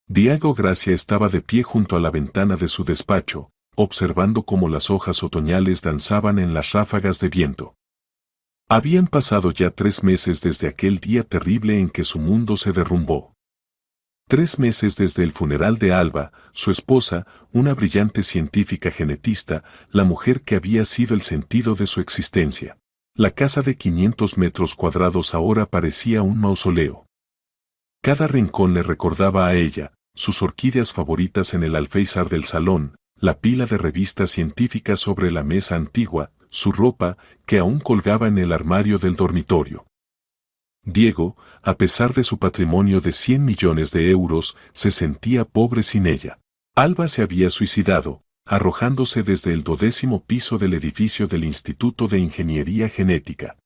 Diego Gracia estaba de pie junto a la ventana de su despacho, observando cómo las hojas otoñales danzaban en las ráfagas de viento. Habían pasado ya 3 meses desde aquel día terrible en que su mundo se derrumbó. 3 meses desde el funeral de Alba, su esposa, una brillante científica genetista, la mujer que había sido el sentido de su existencia. La casa de 500 metros cuadrados ahora parecía un mausoleo. Cada rincón le recordaba a ella, sus orquídeas favoritas en el alféizar del salón, la pila de revistas científicas sobre la mesa antigua, su ropa, que aún colgaba en el armario del dormitorio. Diego, a pesar de su patrimonio de 100 millones de euros, se sentía pobre sin ella. Alba se había suicidado, arrojándose desde el 12º piso del edificio del Instituto de Ingeniería Genética.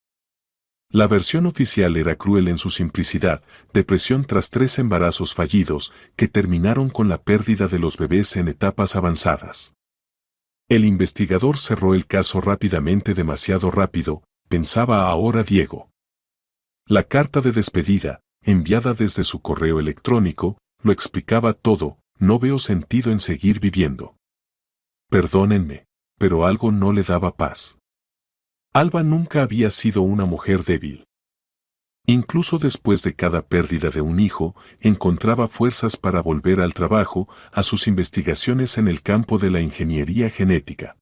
La versión oficial era cruel en su simplicidad, depresión tras 3 embarazos fallidos, que terminaron con la pérdida de los bebés en etapas avanzadas. El investigador cerró el caso rápidamente, demasiado rápido, pensaba ahora Diego. La carta de despedida, enviada desde su correo electrónico, lo explicaba todo: no veo sentido en seguir viviendo. Perdónenme, pero algo no le daba paz. Alba nunca había sido una mujer débil. Incluso después de cada pérdida de un hijo, encontraba fuerzas para volver al trabajo, a sus investigaciones en el campo de la ingeniería genética.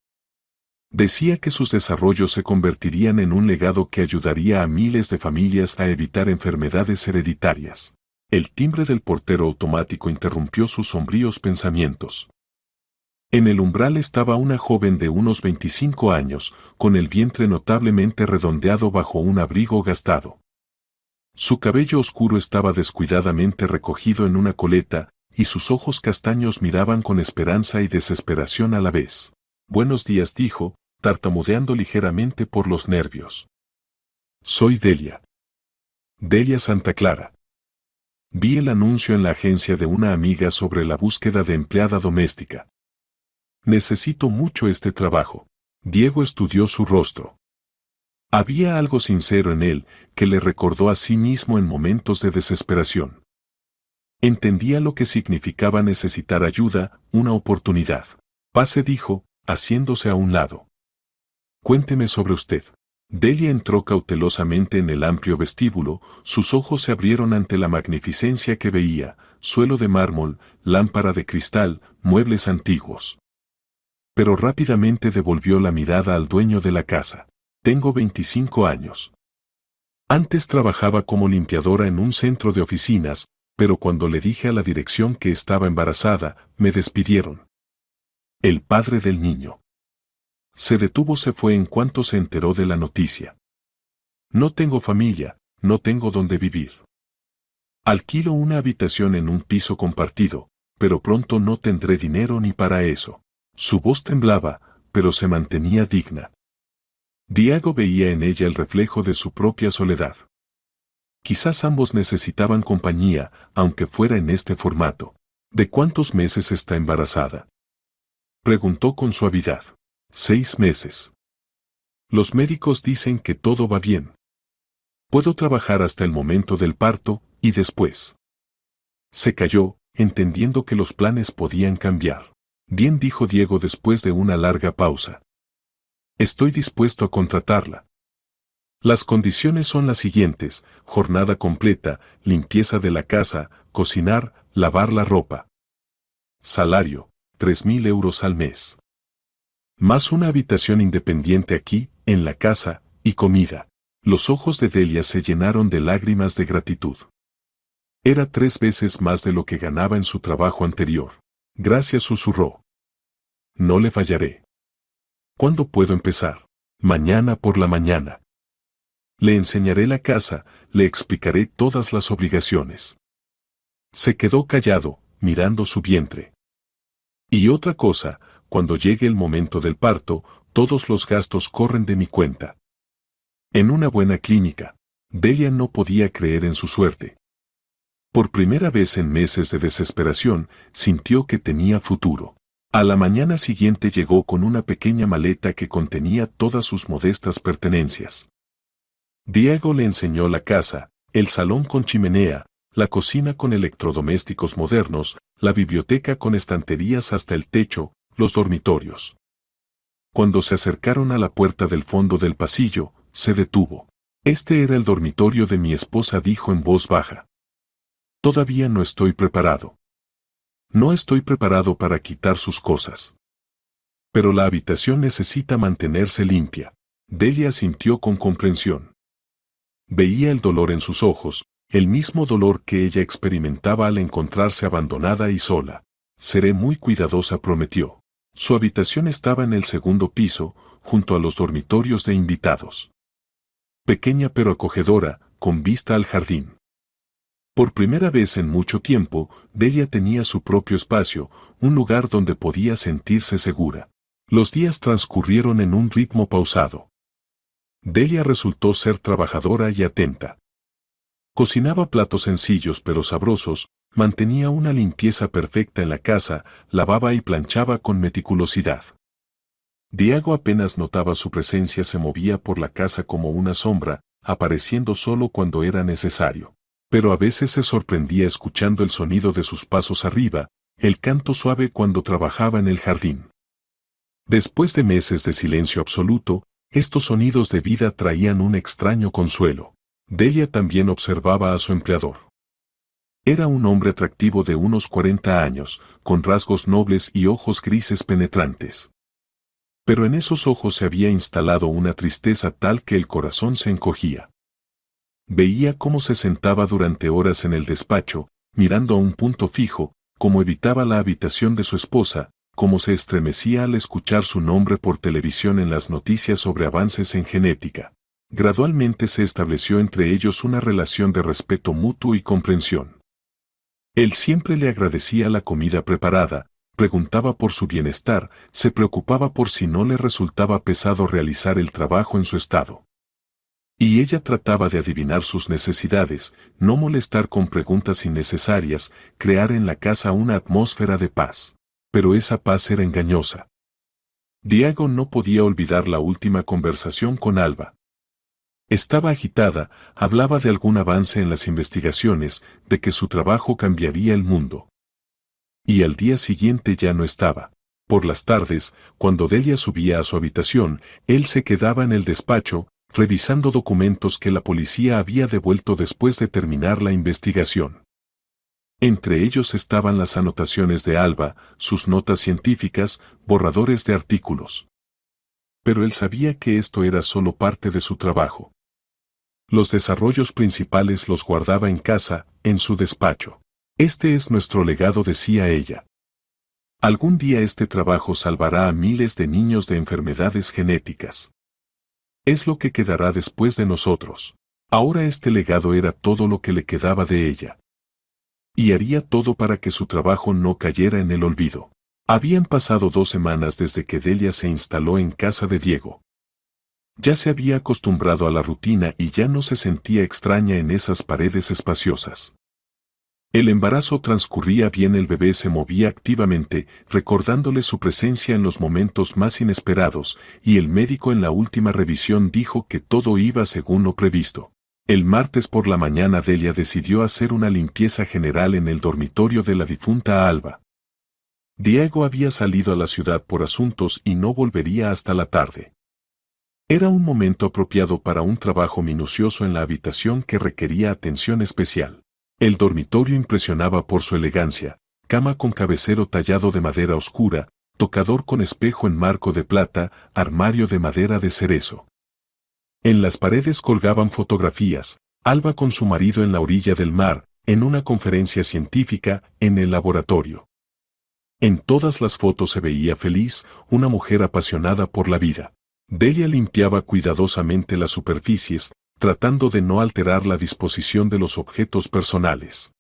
Decía que sus desarrollos se convertirían en un legado que ayudaría a miles de familias a evitar enfermedades hereditarias. El timbre del portero automático interrumpió sus sombríos pensamientos. En el umbral estaba una joven de unos 25 años, con el vientre notablemente redondeado bajo un abrigo gastado. Su cabello oscuro estaba descuidadamente recogido en una coleta, y sus ojos castaños miraban con esperanza y desesperación a la vez. «Buenos días», dijo, tartamudeando ligeramente por los nervios. «Soy Delia. Delia Santa Clara. Vi el anuncio en la agencia de una amiga sobre la búsqueda de empleada doméstica. Necesito mucho este trabajo». Diego estudió su rostro. Había algo sincero en él que le recordó a sí mismo en momentos de desesperación. Entendía lo que significaba necesitar ayuda, una oportunidad. «Pase», dijo, haciéndose a un lado. «Cuénteme sobre usted». Delia entró cautelosamente en el amplio vestíbulo, sus ojos se abrieron ante la magnificencia que veía: suelo de mármol, lámpara de cristal, muebles antiguos. Pero rápidamente devolvió la mirada al dueño de la casa. «Tengo 25 años. Antes trabajaba como limpiadora en un centro de oficinas, pero cuando le dije a la dirección que estaba embarazada, me despidieron». El padre del niño se detuvo, se fue en cuanto se enteró de la noticia. «No tengo familia, no tengo dónde vivir. Alquilo una habitación en un piso compartido, pero pronto no tendré dinero ni para eso». Su voz temblaba, pero se mantenía digna. Diego veía en ella el reflejo de su propia soledad. Quizás ambos necesitaban compañía, aunque fuera en este formato. «¿De cuántos meses está embarazada?», preguntó con suavidad. «6 meses. Los médicos dicen que todo va bien. Puedo trabajar hasta el momento del parto, y después». Se calló, entendiendo que los planes podían cambiar. «Bien», dijo Diego después de una larga pausa. «Estoy dispuesto a contratarla. Las condiciones son las siguientes: jornada completa, limpieza de la casa, cocinar, lavar la ropa. Salario, 3.000 euros al mes. Más una habitación independiente aquí, en la casa, y comida». Los ojos de Delia se llenaron de lágrimas de gratitud. Era 3 veces más de lo que ganaba en su trabajo anterior. «Gracias», susurró. «No le fallaré». «¿Cuándo puedo empezar?» «Mañana por la mañana. Le enseñaré la casa, le explicaré todas las obligaciones». Se quedó callado, mirando su vientre. «Y otra cosa, cuando llegue el momento del parto, todos los gastos corren de mi cuenta. En una buena clínica». Delia no podía creer en su suerte. Por primera vez en meses de desesperación, sintió que tenía futuro. A la mañana siguiente llegó con una pequeña maleta que contenía todas sus modestas pertenencias. Diego le enseñó la casa, el salón con chimenea, la cocina con electrodomésticos modernos, la biblioteca con estanterías hasta el techo, los dormitorios. Cuando se acercaron a la puerta del fondo del pasillo, se detuvo. Este era el dormitorio de mi esposa, dijo en voz baja. Todavía no estoy preparado. No estoy preparado para quitar sus cosas. Pero la habitación necesita mantenerse limpia. Delia asintió con comprensión. Veía el dolor en sus ojos, el mismo dolor que ella experimentaba al encontrarse abandonada y sola. Seré muy cuidadosa, prometió. Su habitación estaba en el segundo piso, junto a los dormitorios de invitados. Pequeña pero acogedora, con vista al jardín. Por primera vez en mucho tiempo, Delia tenía su propio espacio, un lugar donde podía sentirse segura. Los días transcurrieron en un ritmo pausado. Delia resultó ser trabajadora y atenta. Cocinaba platos sencillos pero sabrosos, mantenía una limpieza perfecta en la casa, lavaba y planchaba con meticulosidad. Diego apenas notaba su presencia, se movía por la casa como una sombra, apareciendo solo cuando era necesario. Pero a veces se sorprendía escuchando el sonido de sus pasos arriba, el canto suave cuando trabajaba en el jardín. Después de meses de silencio absoluto, estos sonidos de vida traían un extraño consuelo. Delia también observaba a su empleador. Era un hombre atractivo de unos 40 años, con rasgos nobles y ojos grises penetrantes. Pero en esos ojos se había instalado una tristeza tal que el corazón se encogía. Veía cómo se sentaba durante horas en el despacho, mirando a un punto fijo, cómo evitaba la habitación de su esposa, cómo se estremecía al escuchar su nombre por televisión en las noticias sobre avances en genética. Gradualmente se estableció entre ellos una relación de respeto mutuo y comprensión. Él siempre le agradecía la comida preparada, preguntaba por su bienestar, se preocupaba por si no le resultaba pesado realizar el trabajo en su estado. Y ella trataba de adivinar sus necesidades, no molestar con preguntas innecesarias, crear en la casa una atmósfera de paz. Pero esa paz era engañosa. Diego no podía olvidar la última conversación con Alba. Estaba agitada, hablaba de algún avance en las investigaciones, de que su trabajo cambiaría el mundo. Y al día siguiente ya no estaba. Por las tardes, cuando Delia subía a su habitación, él se quedaba en el despacho, revisando documentos que la policía había devuelto después de terminar la investigación. Entre ellos estaban las anotaciones de Alba, sus notas científicas, borradores de artículos. Pero él sabía que esto era solo parte de su trabajo. Los desarrollos principales los guardaba en casa, en su despacho. Este es nuestro legado, decía ella. Algún día este trabajo salvará a miles de niños de enfermedades genéticas. Es lo que quedará después de nosotros. Ahora este legado era todo lo que le quedaba de ella. Y haría todo para que su trabajo no cayera en el olvido. Habían pasado 2 semanas desde que Delia se instaló en casa de Diego. Ya se había acostumbrado a la rutina y ya no se sentía extraña en esas paredes espaciosas. El embarazo transcurría bien, el bebé se movía activamente, recordándole su presencia en los momentos más inesperados, y el médico en la última revisión dijo que todo iba según lo previsto. El martes por la mañana Delia decidió hacer una limpieza general en el dormitorio de la difunta Alba. Diego había salido a la ciudad por asuntos y no volvería hasta la tarde. Era un momento apropiado para un trabajo minucioso en la habitación que requería atención especial. El dormitorio impresionaba por su elegancia, cama con cabecero tallado de madera oscura, tocador con espejo en marco de plata, armario de madera de cerezo. En las paredes colgaban fotografías, Alba con su marido en la orilla del mar, en una conferencia científica, en el laboratorio. En todas las fotos se veía feliz, una mujer apasionada por la vida. Delia limpiaba cuidadosamente las superficies, tratando de no alterar la disposición de los objetos personales.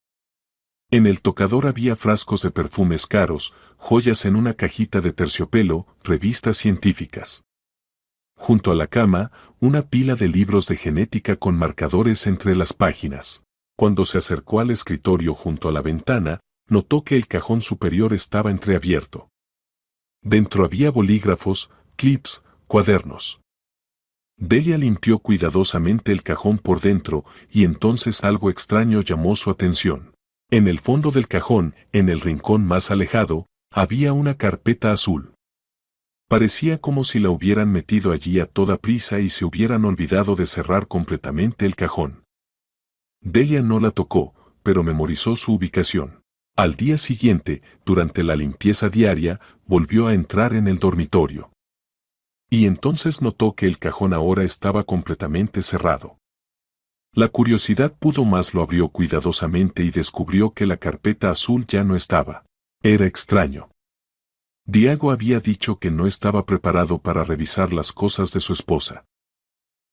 En el tocador había frascos de perfumes caros, joyas en una cajita de terciopelo, revistas científicas. Junto a la cama, una pila de libros de genética con marcadores entre las páginas. Cuando se acercó al escritorio junto a la ventana, notó que el cajón superior estaba entreabierto. Dentro había bolígrafos, clips, cuadernos. Delia limpió cuidadosamente el cajón por dentro y entonces algo extraño llamó su atención. En el fondo del cajón, en el rincón más alejado, había una carpeta azul. Parecía como si la hubieran metido allí a toda prisa y se hubieran olvidado de cerrar completamente el cajón. Delia no la tocó, pero memorizó su ubicación. Al día siguiente, durante la limpieza diaria, volvió a entrar en el dormitorio. Y entonces notó que el cajón ahora estaba completamente cerrado. La curiosidad pudo más, lo abrió cuidadosamente y descubrió que la carpeta azul ya no estaba. Era extraño. Diego había dicho que no estaba preparado para revisar las cosas de su esposa.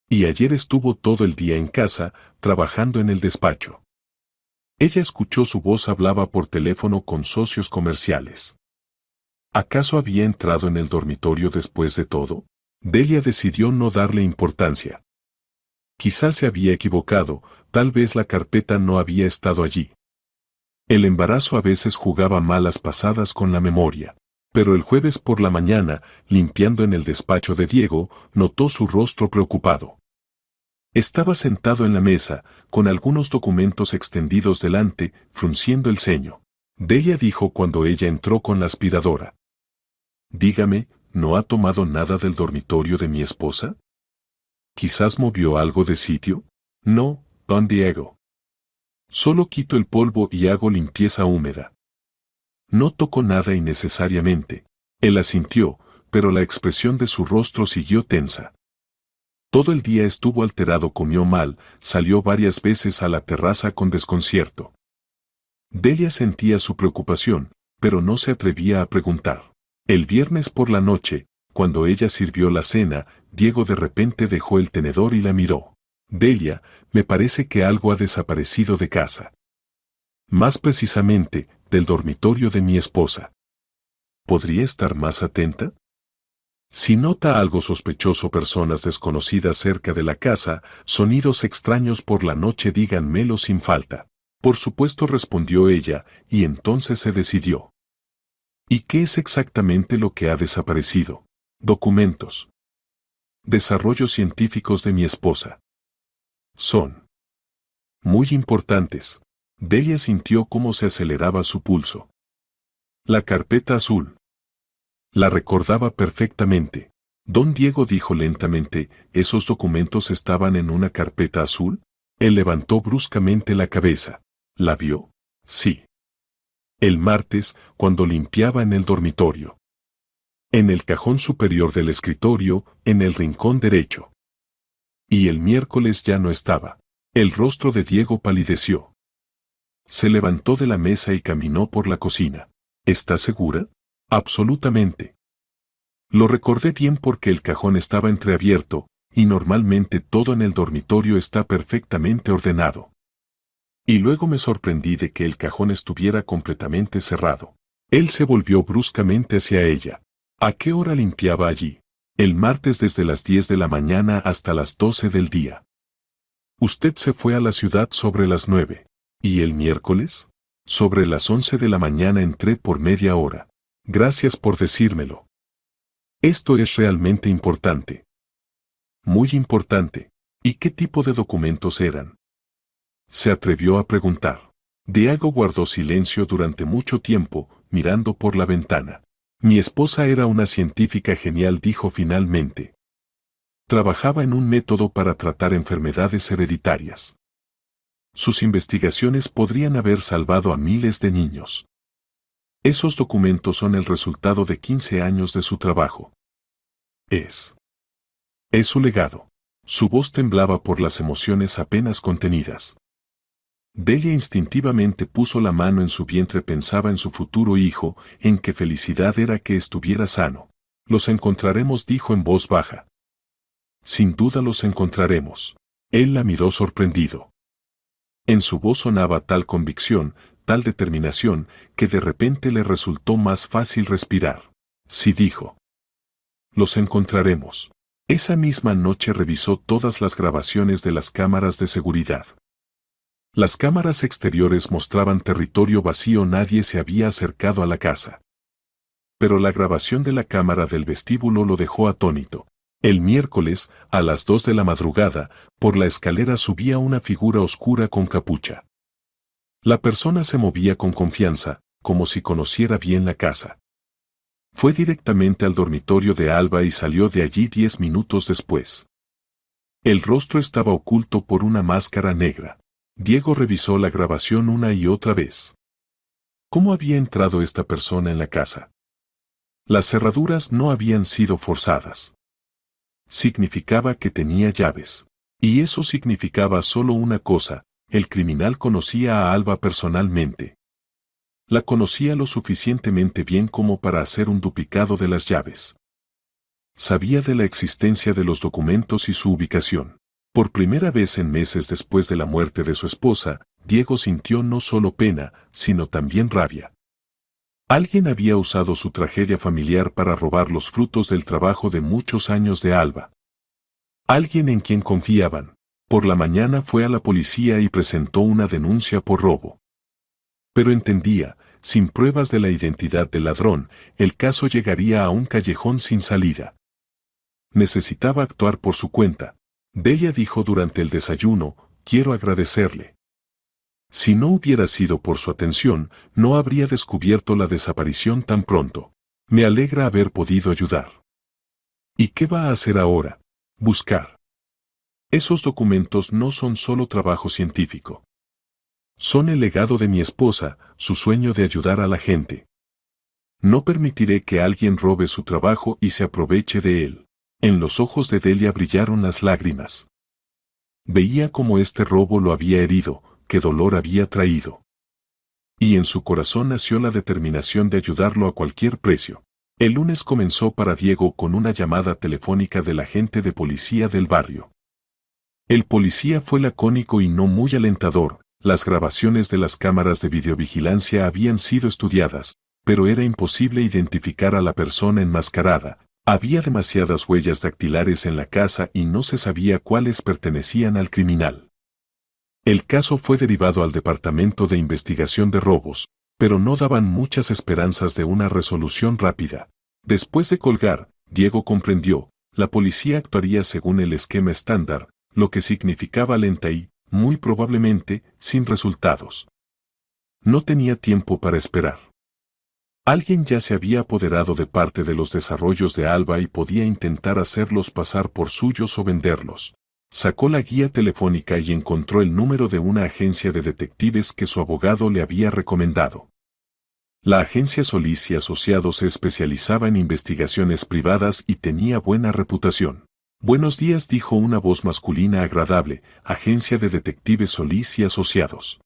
Y ayer estuvo todo el día en casa, trabajando en el despacho. Ella escuchó su voz, hablaba por teléfono con socios comerciales. ¿Acaso había entrado en el dormitorio después de todo? Delia decidió no darle importancia. Quizás se había equivocado, tal vez la carpeta no había estado allí. El embarazo a veces jugaba malas pasadas con la memoria. Pero el jueves por la mañana, limpiando en el despacho de Diego, notó su rostro preocupado. Estaba sentado en la mesa, con algunos documentos extendidos delante, frunciendo el ceño. Delia dijo cuando ella entró con la aspiradora. Dígame, ¿no ha tomado nada del dormitorio de mi esposa? ¿Quizás movió algo de sitio? No, don Diego. Solo quito el polvo y hago limpieza húmeda. No tocó nada innecesariamente. Él asintió, pero la expresión de su rostro siguió tensa. Todo el día estuvo alterado, comió mal, salió varias veces a la terraza con desconcierto. Delia sentía su preocupación, pero no se atrevía a preguntar. El viernes por la noche, cuando ella sirvió la cena, Diego de repente dejó el tenedor y la miró. Delia, me parece que algo ha desaparecido de casa. Más precisamente, del dormitorio de mi esposa. ¿Podría estar más atenta? Si nota algo sospechoso, personas desconocidas cerca de la casa, sonidos extraños por la noche, díganmelo sin falta. Por supuesto, respondió ella, y entonces se decidió. ¿Y qué es exactamente lo que ha desaparecido? Documentos. Desarrollos científicos de mi esposa. Son muy importantes. Delia sintió cómo se aceleraba su pulso. La carpeta azul. La recordaba perfectamente. Don Diego dijo lentamente, ¿esos documentos estaban en una carpeta azul? Él levantó bruscamente la cabeza. ¿La vio? Sí. El martes, cuando limpiaba en el dormitorio. En el cajón superior del escritorio, en el rincón derecho. Y el miércoles ya no estaba. El rostro de Diego palideció. Se levantó de la mesa y caminó por la cocina. ¿Está segura? Absolutamente. Lo recordé bien porque el cajón estaba entreabierto, y normalmente todo en el dormitorio está perfectamente ordenado. Y luego me sorprendí de que el cajón estuviera completamente cerrado. Él se volvió bruscamente hacia ella. ¿A qué hora limpiaba allí? El martes desde las 10 de la mañana hasta las 12 del día. Usted se fue a la ciudad sobre las 9. ¿Y el miércoles? Sobre las 11 de la mañana entré por media hora. Gracias por decírmelo. Esto es realmente importante. Muy importante. ¿Y qué tipo de documentos eran? Se atrevió a preguntar. Diego guardó silencio durante mucho tiempo, mirando por la ventana. Mi esposa era una científica genial, dijo finalmente. Trabajaba en un método para tratar enfermedades hereditarias. Sus investigaciones podrían haber salvado a miles de niños. Esos documentos son el resultado de 15 años de su trabajo. Es su legado. Su voz temblaba por las emociones apenas contenidas. Delia instintivamente puso la mano en su vientre, pensaba en su futuro hijo, en qué felicidad era que estuviera sano. Los encontraremos, dijo en voz baja. Sin duda los encontraremos. Él la miró sorprendido. En su voz sonaba tal convicción, tal determinación, que de repente le resultó más fácil respirar. Sí, dijo. Los encontraremos. Esa misma noche revisó todas las grabaciones de las cámaras de seguridad. Las cámaras exteriores mostraban territorio vacío, nadie se había acercado a la casa. Pero la grabación de la cámara del vestíbulo lo dejó atónito. El miércoles, a las 2 de la madrugada, por la escalera subía una figura oscura con capucha. La persona se movía con confianza, como si conociera bien la casa. Fue directamente al dormitorio de Alba y salió de allí 10 minutos después. El rostro estaba oculto por una máscara negra. Diego revisó la grabación una y otra vez. ¿Cómo había entrado esta persona en la casa? Las cerraduras no habían sido forzadas. Significaba que tenía llaves. Y eso significaba solo una cosa: el criminal conocía a Alba personalmente. La conocía lo suficientemente bien como para hacer un duplicado de las llaves. Sabía de la existencia de los documentos y su ubicación. Por primera vez en meses después de la muerte de su esposa, Diego sintió no solo pena, sino también rabia. Alguien había usado su tragedia familiar para robar los frutos del trabajo de muchos años de Alba. Alguien en quien confiaban. Por la mañana fue a la policía y presentó una denuncia por robo. Pero entendía, sin pruebas de la identidad del ladrón, el caso llegaría a un callejón sin salida. Necesitaba actuar por su cuenta. Delia dijo durante el desayuno: quiero agradecerle. Si no hubiera sido por su atención, no habría descubierto la desaparición tan pronto. Me alegra haber podido ayudar. ¿Y qué va a hacer ahora? Buscar. Esos documentos no son solo trabajo científico. Son el legado de mi esposa, su sueño de ayudar a la gente. No permitiré que alguien robe su trabajo y se aproveche de él. En los ojos de Delia brillaron las lágrimas. Veía cómo este robo lo había herido, qué dolor había traído. Y en su corazón nació la determinación de ayudarlo a cualquier precio. El lunes comenzó para Diego con una llamada telefónica del agente de policía del barrio. El policía fue lacónico y no muy alentador. Las grabaciones de las cámaras de videovigilancia habían sido estudiadas, pero era imposible identificar a la persona enmascarada. Había demasiadas huellas dactilares en la casa y no se sabía cuáles pertenecían al criminal. El caso fue derivado al Departamento de Investigación de Robos, pero no daban muchas esperanzas de una resolución rápida. Después de colgar, Diego comprendió: la policía actuaría según el esquema estándar, lo que significaba lenta y, muy probablemente, sin resultados. No tenía tiempo para esperar. Alguien ya se había apoderado de parte de los desarrollos de Alba y podía intentar hacerlos pasar por suyos o venderlos. Sacó la guía telefónica y encontró el número de una agencia de detectives que su abogado le había recomendado. La agencia Solís y Asociados se especializaba en investigaciones privadas y tenía buena reputación. Buenos días, dijo una voz masculina agradable. Agencia de detectives Solís y Asociados.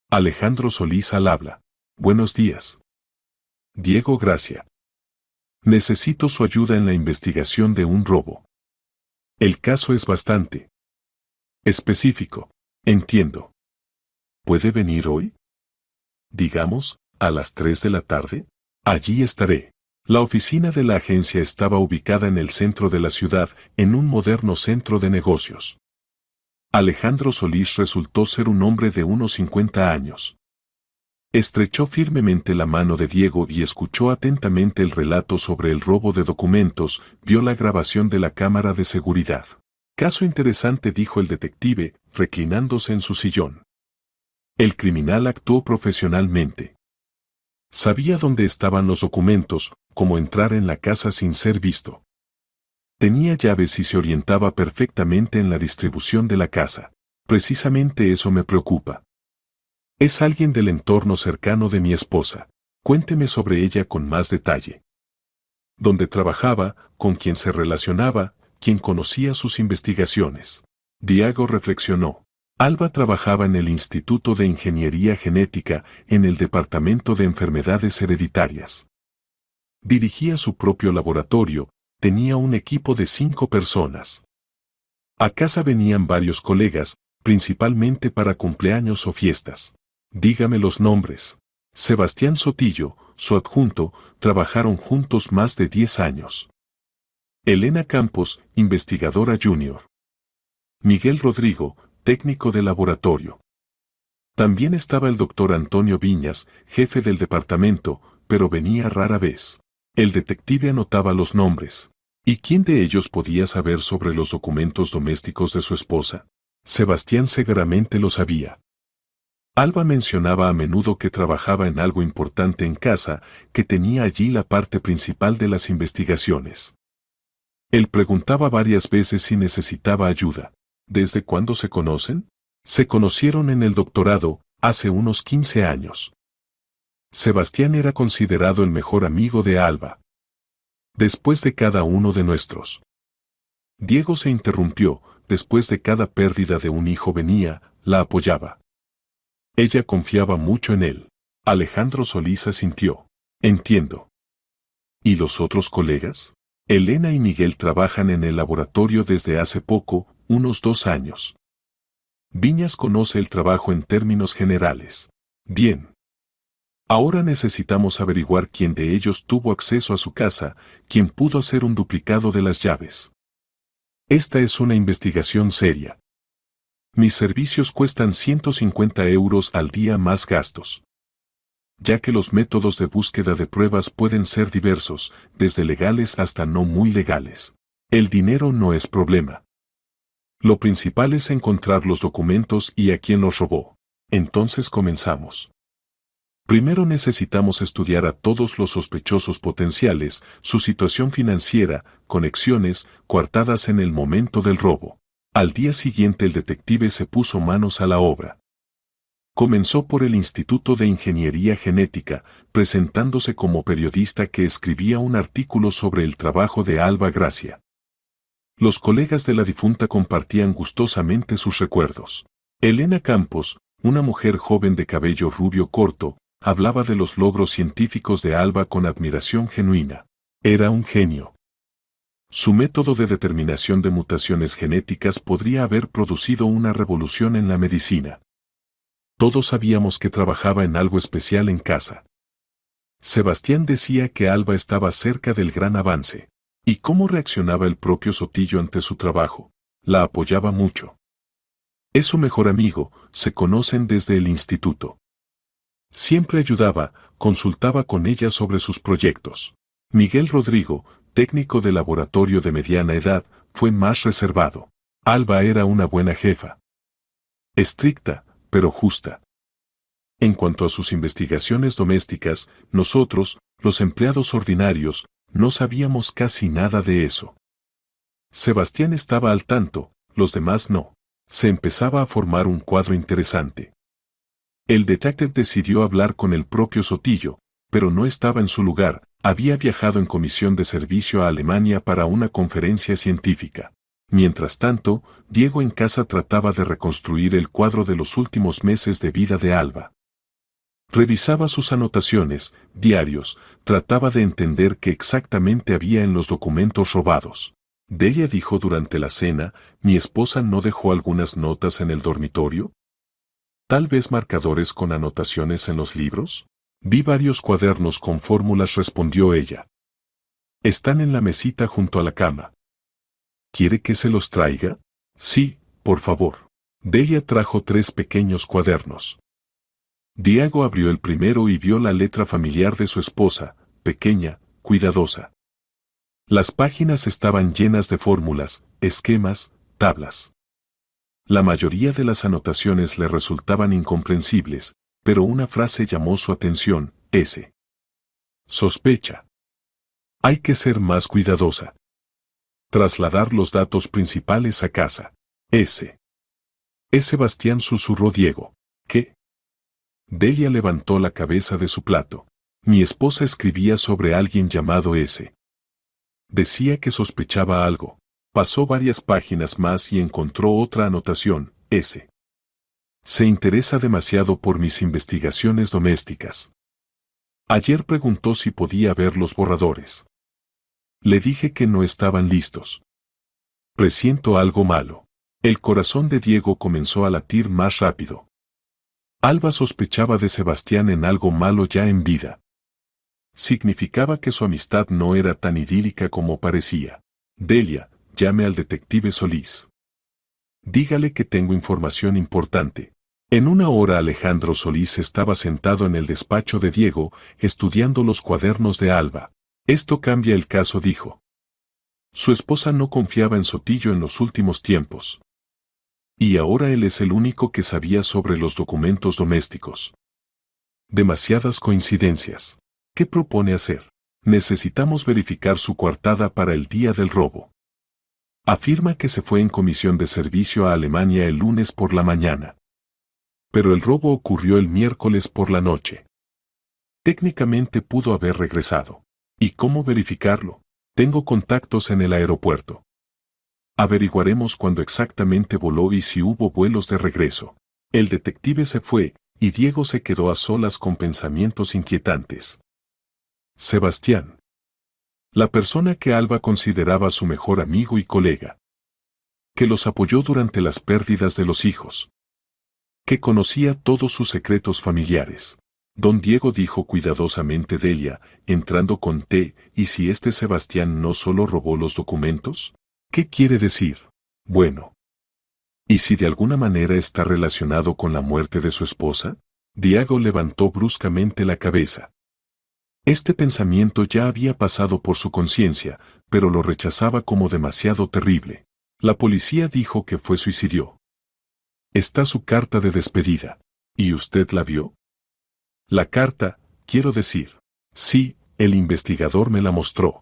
Alejandro Solís al habla. Buenos días. Diego Gracia. Necesito su ayuda en la investigación de un robo. El caso es bastante específico. Entiendo. ¿Puede venir hoy? Digamos, a las 3 de la tarde. Allí estaré. La oficina de la agencia estaba ubicada en el centro de la ciudad, en un moderno centro de negocios. Alejandro Solís resultó ser un hombre de unos 50 años. Estrechó firmemente la mano de Diego y escuchó atentamente el relato sobre el robo de documentos. Vio la grabación de la cámara de seguridad. Caso interesante, dijo el detective, reclinándose en su sillón. El criminal actuó profesionalmente. Sabía dónde estaban los documentos, cómo entrar en la casa sin ser visto. Tenía llaves y se orientaba perfectamente en la distribución de la casa. Precisamente eso me preocupa. Es alguien del entorno cercano de mi esposa. Cuénteme sobre ella con más detalle. ¿Dónde trabajaba? ¿Con quién se relacionaba? ¿Quién conocía sus investigaciones? Diego reflexionó. Alba trabajaba en el Instituto de Ingeniería Genética, en el Departamento de Enfermedades Hereditarias. Dirigía su propio laboratorio, tenía un equipo de 5 personas. A casa venían varios colegas, principalmente para cumpleaños o fiestas. Dígame los nombres. Sebastián Sotillo, su adjunto, trabajaron juntos más de 10 años. Elena Campos, investigadora junior. Miguel Rodrigo, técnico de laboratorio. También estaba el doctor Antonio Viñas, jefe del departamento, pero venía rara vez. El detective anotaba los nombres. ¿Y quién de ellos podía saber sobre los documentos domésticos de su esposa? Sebastián seguramente lo sabía. Alba mencionaba a menudo que trabajaba en algo importante en casa, que tenía allí la parte principal de las investigaciones. Él preguntaba varias veces si necesitaba ayuda. ¿Desde cuándo se conocen? Se conocieron en el doctorado, hace unos 15 años. Sebastián era considerado el mejor amigo de Alba. Después de cada uno de nuestros. Diego se interrumpió, después de cada pérdida de un hijo venía, la apoyaba. Ella confiaba mucho en él. Alejandro Solís asintió. Entiendo. ¿Y los otros colegas? Elena y Miguel trabajan en el laboratorio desde hace poco, unos 2 años. Viñas conoce el trabajo en términos generales. Bien. Ahora necesitamos averiguar quién de ellos tuvo acceso a su casa, quién pudo hacer un duplicado de las llaves. Esta es una investigación seria. Mis servicios cuestan 150 € al día más gastos. Ya que los métodos de búsqueda de pruebas pueden ser diversos, desde legales hasta no muy legales. El dinero no es problema. Lo principal es encontrar los documentos y a quién los robó. Entonces comenzamos. Primero necesitamos estudiar a todos los sospechosos potenciales, su situación financiera, conexiones, coartadas en el momento del robo. Al día siguiente el detective se puso manos a la obra. Comenzó por el Instituto de Ingeniería Genética, presentándose como periodista que escribía un artículo sobre el trabajo de Alba Gracia. Los colegas de la difunta compartían gustosamente sus recuerdos. Elena Campos, una mujer joven de cabello rubio corto, hablaba de los logros científicos de Alba con admiración genuina. Era un genio. Su método de determinación de mutaciones genéticas podría haber producido una revolución en la medicina. Todos sabíamos que trabajaba en algo especial en casa. Sebastián decía que Alba estaba cerca del gran avance. ¿Y cómo reaccionaba el propio Sotillo ante su trabajo? La apoyaba mucho. Es su mejor amigo, se conocen desde el instituto. Siempre ayudaba, consultaba con ella sobre sus proyectos. Miguel Rodrigo, técnico de laboratorio de mediana edad, fue más reservado. Alba era una buena jefa. Estricta, pero justa. En cuanto a sus investigaciones domésticas, nosotros, los empleados ordinarios, no sabíamos casi nada de eso. Sebastián estaba al tanto, los demás no. Se empezaba a formar un cuadro interesante. El detective decidió hablar con el propio Sotillo, pero no estaba en su lugar, había viajado en comisión de servicio a Alemania para una conferencia científica. Mientras tanto, Diego en casa trataba de reconstruir el cuadro de los últimos meses de vida de Alba. Revisaba sus anotaciones, diarios, trataba de entender qué exactamente había en los documentos robados. Delia dijo durante la cena, ¿mi esposa no dejó algunas notas en el dormitorio? ¿Tal vez marcadores con anotaciones en los libros? Vi varios cuadernos con fórmulas, respondió ella. Están en la mesita junto a la cama. ¿Quiere que se los traiga? Sí, por favor. Delia trajo 3 pequeños cuadernos. Diego abrió el primero y vio la letra familiar de su esposa, pequeña, cuidadosa. Las páginas estaban llenas de fórmulas, esquemas, tablas. La mayoría de las anotaciones le resultaban incomprensibles, pero una frase llamó su atención, S. Sospecha. Hay que ser más cuidadosa. Trasladar los datos principales a casa. S. Es Sebastián, susurró Diego. ¿Qué? Delia levantó la cabeza de su plato. Mi esposa escribía sobre alguien llamado S. Decía que sospechaba algo. Pasó varias páginas más y encontró otra anotación, S. Se interesa demasiado por mis investigaciones domésticas. Ayer preguntó si podía ver los borradores. Le dije que no estaban listos. Presiento algo malo. El corazón de Diego comenzó a latir más rápido. Alba sospechaba de Sebastián en algo malo ya en vida. Significaba que su amistad no era tan idílica como parecía. Delia, llame al detective Solís. Dígale que tengo información importante. En una hora Alejandro Solís estaba sentado en el despacho de Diego, estudiando los cuadernos de Alba. Esto cambia el caso, dijo. Su esposa no confiaba en Sotillo en los últimos tiempos. Y ahora él es el único que sabía sobre los documentos domésticos. Demasiadas coincidencias. ¿Qué propone hacer? Necesitamos verificar su coartada para el día del robo. Afirma que se fue en comisión de servicio a Alemania el lunes por la mañana. Pero el robo ocurrió el miércoles por la noche. Técnicamente pudo haber regresado. ¿Y cómo verificarlo? Tengo contactos en el aeropuerto. Averiguaremos cuándo exactamente voló y si hubo vuelos de regreso. El detective se fue, y Diego se quedó a solas con pensamientos inquietantes. Sebastián. La persona que Alba consideraba su mejor amigo y colega. Que los apoyó durante las pérdidas de los hijos. Que conocía todos sus secretos familiares. Don Diego dijo cuidadosamente Delia, entrando con té, ¿y si este Sebastián no solo robó los documentos? ¿Qué quiere decir? Bueno. ¿Y si de alguna manera está relacionado con la muerte de su esposa? Diego levantó bruscamente la cabeza. Este pensamiento ya había pasado por su conciencia, pero lo rechazaba como demasiado terrible. La policía dijo que fue suicidio. Está su carta de despedida. ¿Y usted la vio? La carta, quiero decir. Sí, el investigador me la mostró.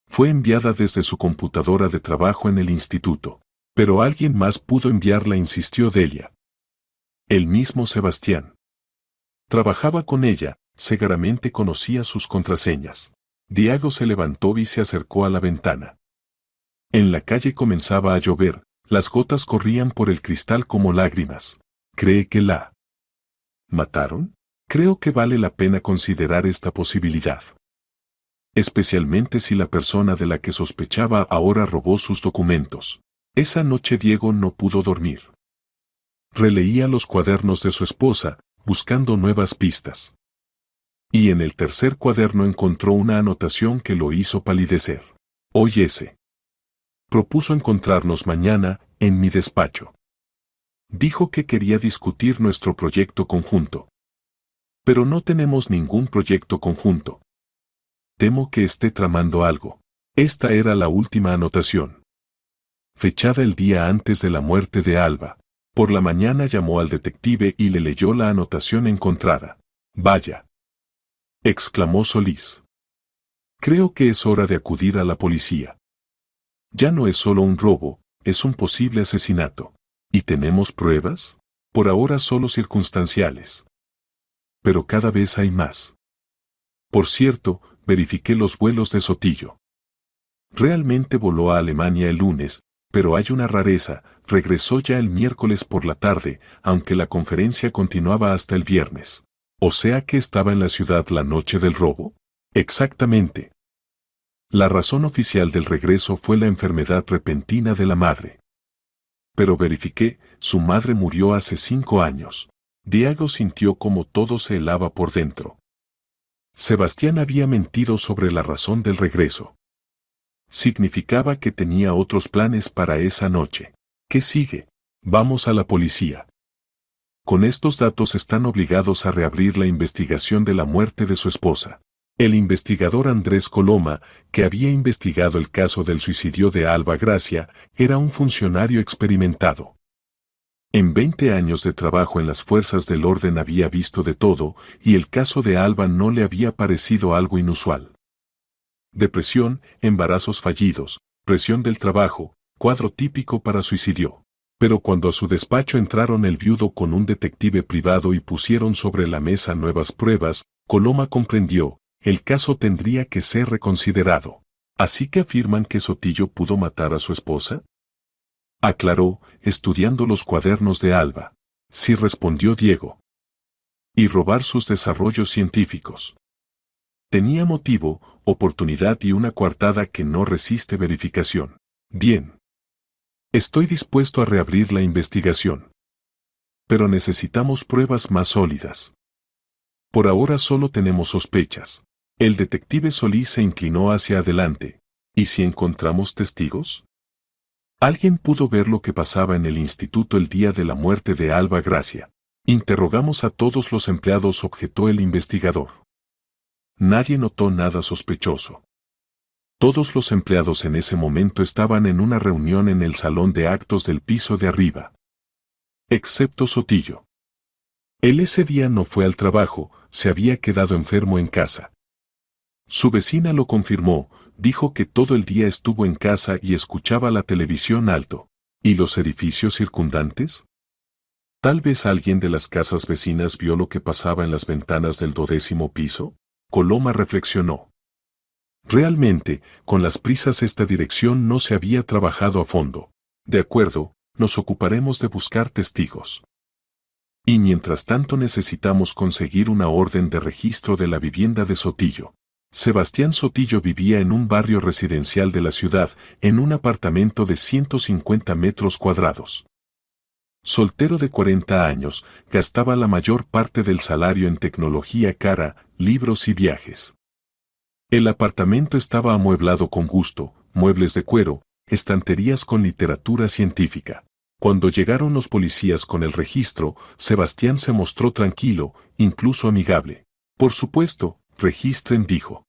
Fue enviada desde su computadora de trabajo en el instituto. Pero alguien más pudo enviarla, insistió Delia. El mismo Sebastián. Trabajaba con ella, seguramente conocía sus contraseñas. Diego se levantó y se acercó a la ventana. En la calle comenzaba a llover, las gotas corrían por el cristal como lágrimas. ¿Cree que la mataron? Creo que vale la pena considerar esta posibilidad. Especialmente si la persona de la que sospechaba ahora robó sus documentos. Esa noche Diego no pudo dormir. Releía los cuadernos de su esposa, buscando nuevas pistas. Y en el tercer cuaderno encontró una anotación que lo hizo palidecer. Oyese. Propuso encontrarnos mañana, en mi despacho. Dijo que quería discutir nuestro proyecto conjunto. Pero no tenemos ningún proyecto conjunto. Temo que esté tramando algo. Esta era la última anotación. Fechada el día antes de la muerte de Alba. Por la mañana llamó al detective y le leyó la anotación encontrada. Vaya. Exclamó Solís. Creo que es hora de acudir a la policía. Ya no es solo un robo, es un posible asesinato. ¿Y tenemos pruebas? Por ahora solo circunstanciales. Pero cada vez hay más. Por cierto, verifiqué los vuelos de Sotillo. Realmente voló a Alemania el lunes, pero hay una rareza, regresó ya el miércoles por la tarde, aunque la conferencia continuaba hasta el viernes. ¿O sea que estaba en la ciudad la noche del robo? Exactamente. La razón oficial del regreso fue la enfermedad repentina de la madre. Pero verifiqué, su madre murió hace 5 años. Diego sintió como todo se helaba por dentro. Sebastián había mentido sobre la razón del regreso. Significaba que tenía otros planes para esa noche. ¿Qué sigue? Vamos a la policía. Con estos datos están obligados a reabrir la investigación de la muerte de su esposa. El investigador Andrés Coloma, que había investigado el caso del suicidio de Alba Gracia, era un funcionario experimentado. En 20 años de trabajo en las fuerzas del orden había visto de todo, y el caso de Alba no le había parecido algo inusual. Depresión, embarazos fallidos, presión del trabajo, cuadro típico para suicidio. Pero cuando a su despacho entraron el viudo con un detective privado y pusieron sobre la mesa nuevas pruebas, Coloma comprendió, el caso tendría que ser reconsiderado. ¿Así que afirman que Sotillo pudo matar a su esposa? Aclaró, estudiando los cuadernos de Alba. Sí, respondió Diego. Y robar sus desarrollos científicos. Tenía motivo, oportunidad y una coartada que no resiste verificación. Bien. Estoy dispuesto a reabrir la investigación. Pero necesitamos pruebas más sólidas. Por ahora solo tenemos sospechas. El detective Solís se inclinó hacia adelante. ¿Y si encontramos testigos? ¿Alguien pudo ver lo que pasaba en el instituto el día de la muerte de Alba Gracia? Interrogamos a todos los empleados, objetó el investigador. Nadie notó nada sospechoso. Todos los empleados en ese momento estaban en una reunión en el salón de actos del piso de arriba. Excepto Sotillo. Él ese día no fue al trabajo, se había quedado enfermo en casa. Su vecina lo confirmó, dijo que todo el día estuvo en casa y escuchaba la televisión alto. ¿Y los edificios circundantes? Tal vez alguien de las casas vecinas vio lo que pasaba en las ventanas del 12º piso. Coloma reflexionó. Realmente, con las prisas esta dirección no se había trabajado a fondo. De acuerdo, nos ocuparemos de buscar testigos. Y mientras tanto necesitamos conseguir una orden de registro de la vivienda de Sotillo. Sebastián Sotillo vivía en un barrio residencial de la ciudad, en un apartamento de 150 metros cuadrados. Soltero de 40 años, gastaba la mayor parte del salario en tecnología cara, libros y viajes. El apartamento estaba amueblado con gusto, muebles de cuero, estanterías con literatura científica. Cuando llegaron los policías con el registro, Sebastián se mostró tranquilo, incluso amigable. Por supuesto, registren, dijo.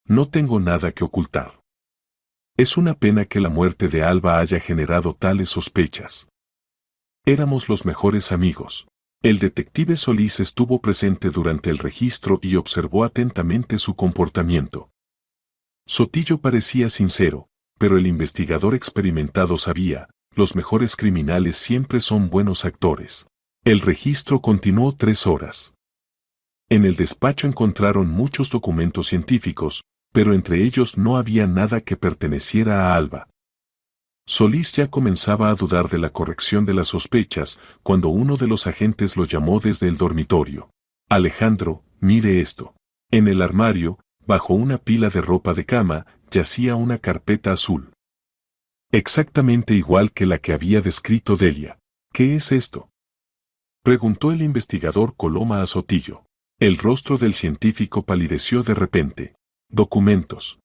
No tengo nada que ocultar. Es una pena que la muerte de Alba haya generado tales sospechas. Éramos los mejores amigos. El detective Solís estuvo presente durante el registro y observó atentamente su comportamiento. Sotillo parecía sincero, pero el investigador experimentado sabía, los mejores criminales siempre son buenos actores. El registro continuó 3 horas. En el despacho encontraron muchos documentos científicos, pero entre ellos no había nada que perteneciera a Alba. Solís ya comenzaba a dudar de la corrección de las sospechas cuando uno de los agentes lo llamó desde el dormitorio. Alejandro, mire esto. En el armario, bajo una pila de ropa de cama, yacía una carpeta azul. Exactamente igual que la que había descrito Delia. ¿Qué es esto?, preguntó el investigador Coloma a Sotillo. El rostro del científico palideció de repente. Documentos.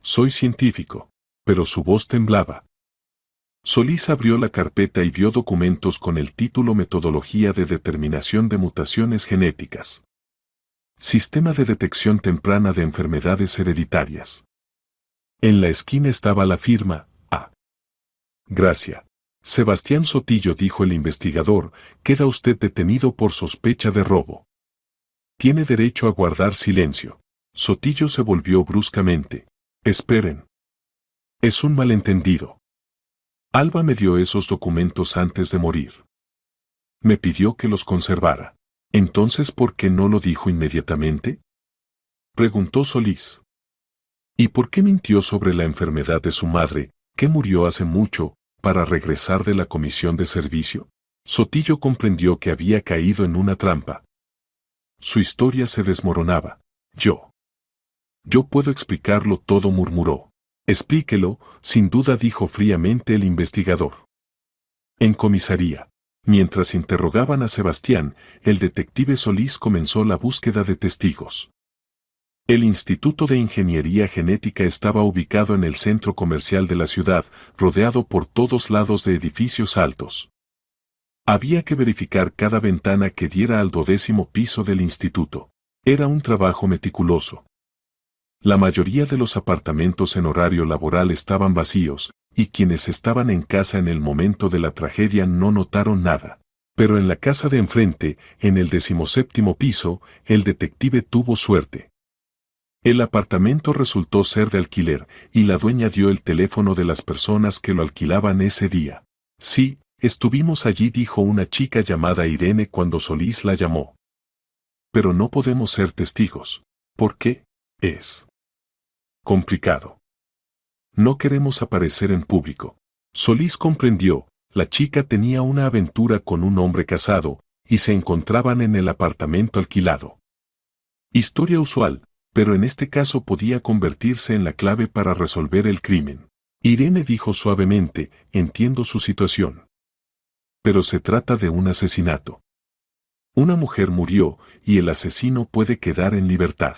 Soy científico. Pero su voz temblaba. Solís abrió la carpeta y vio documentos con el título Metodología de Determinación de Mutaciones Genéticas. Sistema de Detección Temprana de Enfermedades Hereditarias. En la esquina estaba la firma, A. Gracia. Sebastián Sotillo, dijo el investigador, queda usted detenido por sospecha de robo. Tiene derecho a guardar silencio. Sotillo se volvió bruscamente. Esperen. Es un malentendido. Alba me dio esos documentos antes de morir. Me pidió que los conservara. Entonces, ¿por qué no lo dijo inmediatamente?, preguntó Solís. ¿Y por qué mintió sobre la enfermedad de su madre, que murió hace mucho, para regresar de la comisión de servicio? Sotillo comprendió que había caído en una trampa. Su historia se desmoronaba. Yo puedo explicarlo todo, murmuró. Explíquelo, sin duda, dijo fríamente el investigador. En comisaría. Mientras interrogaban a Sebastián, el detective Solís comenzó la búsqueda de testigos. El Instituto de Ingeniería Genética estaba ubicado en el centro comercial de la ciudad, rodeado por todos lados de edificios altos. Había que verificar cada ventana que diera al 12º piso del instituto. Era un trabajo meticuloso. La mayoría de los apartamentos en horario laboral estaban vacíos, y quienes estaban en casa en el momento de la tragedia no notaron nada. Pero en la casa de enfrente, en el 17º piso, el detective tuvo suerte. El apartamento resultó ser de alquiler, y la dueña dio el teléfono de las personas que lo alquilaban ese día. Sí, estuvimos allí, dijo una chica llamada Irene cuando Solís la llamó. Pero no podemos ser testigos. ¿Por qué? Es complicado. No queremos aparecer en público. Solís comprendió, la chica tenía una aventura con un hombre casado, y se encontraban en el apartamento alquilado. Historia usual, pero en este caso podía convertirse en la clave para resolver el crimen. Irene dijo suavemente, entiendo su situación. Pero se trata de un asesinato. Una mujer murió, y el asesino puede quedar en libertad.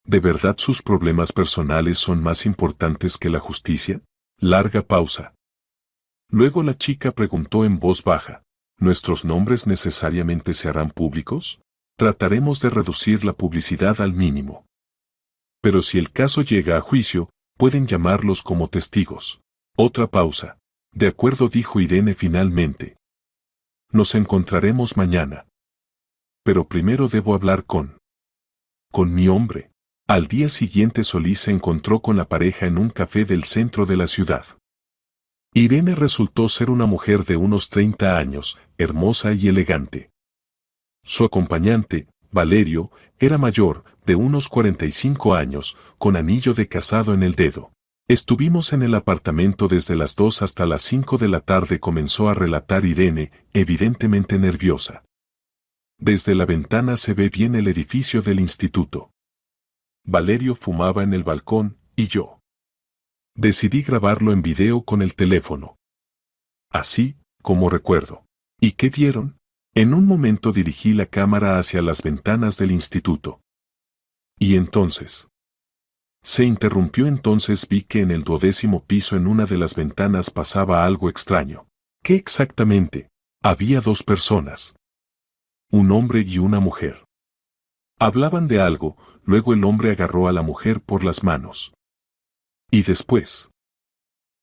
¿De verdad sus problemas personales son más importantes que la justicia? Larga pausa. Luego la chica preguntó en voz baja, ¿nuestros nombres necesariamente se harán públicos? Trataremos de reducir la publicidad al mínimo. Pero si el caso llega a juicio, pueden llamarlos como testigos. Otra pausa. De acuerdo, dijo Irene finalmente. Nos encontraremos mañana. Pero primero debo hablar con mi hombre. Al día siguiente Solís se encontró con la pareja en un café del centro de la ciudad. Irene resultó ser una mujer de unos 30 años, hermosa y elegante. Su acompañante, Valerio, era mayor, de unos 45 años, con anillo de casado en el dedo. Estuvimos en el apartamento desde las 2 hasta las 5 de la tarde, comenzó a relatar Irene, evidentemente nerviosa. Desde la ventana se ve bien el edificio del instituto. Valerio fumaba en el balcón, y yo decidí grabarlo en video con el teléfono. Así, como recuerdo. ¿Y qué vieron? En un momento dirigí la cámara hacia las ventanas del instituto. Y entonces. Se interrumpió. Entonces vi que en el 12º piso en una de las ventanas pasaba algo extraño. ¿Qué exactamente? Había 2 personas. Un hombre y una mujer. Hablaban de algo, luego el hombre agarró a la mujer por las manos. Y después.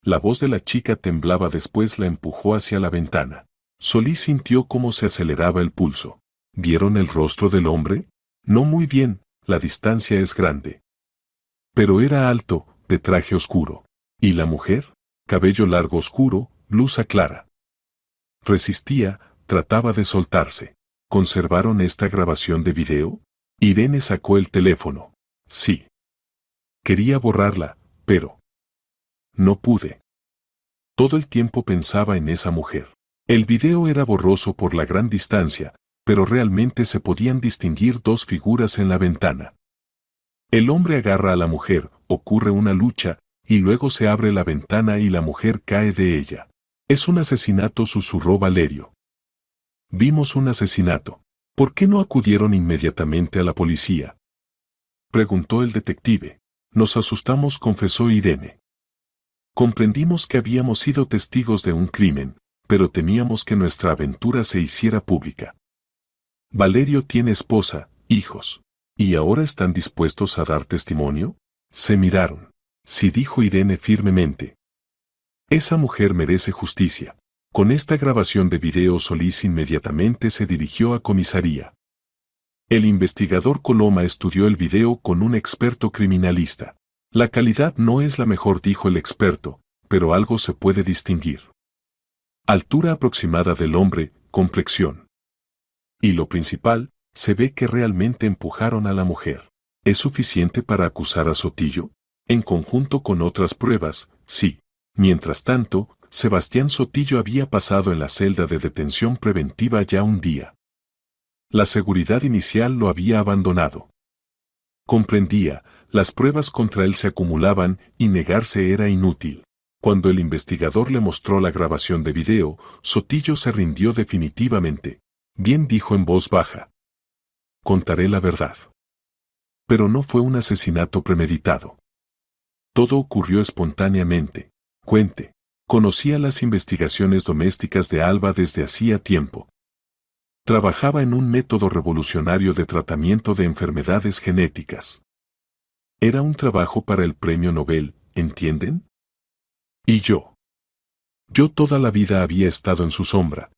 La voz de la chica temblaba, después la empujó hacia la ventana. Solís sintió cómo se aceleraba el pulso. ¿Vieron el rostro del hombre? No muy bien, la distancia es grande. Pero era alto, de traje oscuro. ¿Y la mujer? Cabello largo oscuro, blusa clara. Resistía, trataba de soltarse. ¿Conservaron esta grabación de video? Irene sacó el teléfono. Sí. Quería borrarla, pero no pude. Todo el tiempo pensaba en esa mujer. El video era borroso por la gran distancia, pero realmente se podían distinguir 2 figuras en la ventana. El hombre agarra a la mujer, ocurre una lucha, y luego se abre la ventana y la mujer cae de ella. Es un asesinato, susurró Valerio. Vimos un asesinato. ¿Por qué no acudieron inmediatamente a la policía? Preguntó el detective. Nos asustamos, confesó Irene. Comprendimos que habíamos sido testigos de un crimen, pero temíamos que nuestra aventura se hiciera pública. Valerio tiene esposa, hijos. ¿Y ahora están dispuestos a dar testimonio? Se miraron. Sí, dijo Irene firmemente. Esa mujer merece justicia. Con esta grabación de video Solís inmediatamente se dirigió a comisaría. El investigador Coloma estudió el video con un experto criminalista. La calidad no es la mejor, dijo el experto, pero algo se puede distinguir. Altura aproximada del hombre, complexión. Y lo principal, se ve que realmente empujaron a la mujer. ¿Es suficiente para acusar a Sotillo? En conjunto con otras pruebas, sí. Mientras tanto, Sebastián Sotillo había pasado en la celda de detención preventiva ya un día. La seguridad inicial lo había abandonado. Comprendía, las pruebas contra él se acumulaban y negarse era inútil. Cuando el investigador le mostró la grabación de video, Sotillo se rindió definitivamente. Bien, dijo en voz baja. Contaré la verdad. Pero no fue un asesinato premeditado. Todo ocurrió espontáneamente. Cuente. Conocía las investigaciones domésticas de Alba desde hacía tiempo. Trabajaba en un método revolucionario de tratamiento de enfermedades genéticas. Era un trabajo para el premio Nobel, ¿entienden? Y yo. Yo toda la vida había estado en su sombra.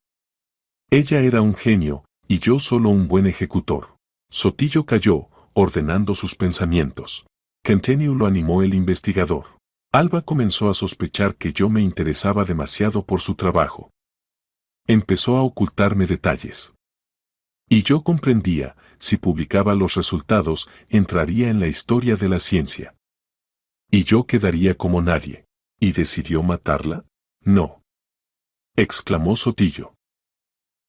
Ella era un genio, y yo solo un buen ejecutor. Sotillo cayó, ordenando sus pensamientos. Continue, lo animó el investigador. Alba comenzó a sospechar que yo me interesaba demasiado por su trabajo. Empezó a ocultarme detalles. Y yo comprendía, si publicaba los resultados, entraría en la historia de la ciencia. Y yo quedaría como nadie. ¿Y decidió matarla? No. Exclamó Sotillo.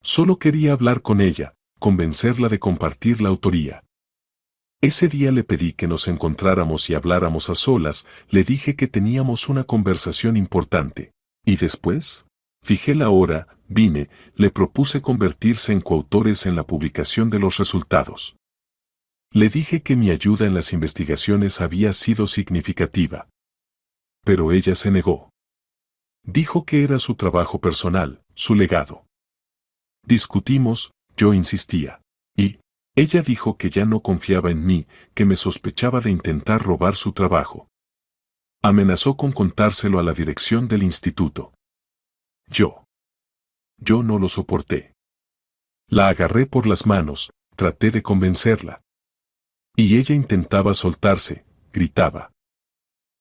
Solo quería hablar con ella, convencerla de compartir la autoría. Ese día le pedí que nos encontráramos y habláramos a solas, le dije que teníamos una conversación importante. ¿Y después? Fijé la hora, vine, le propuse convertirse en coautores en la publicación de los resultados. Le dije que mi ayuda en las investigaciones había sido significativa. Pero ella se negó. Dijo que era su trabajo personal, su legado. Discutimos, yo insistía. ¿Y Ella dijo que ya no confiaba en mí, que me sospechaba de intentar robar su trabajo. Amenazó con contárselo a la dirección del instituto. Yo no lo soporté. La agarré por las manos, traté de convencerla. Y ella intentaba soltarse, gritaba.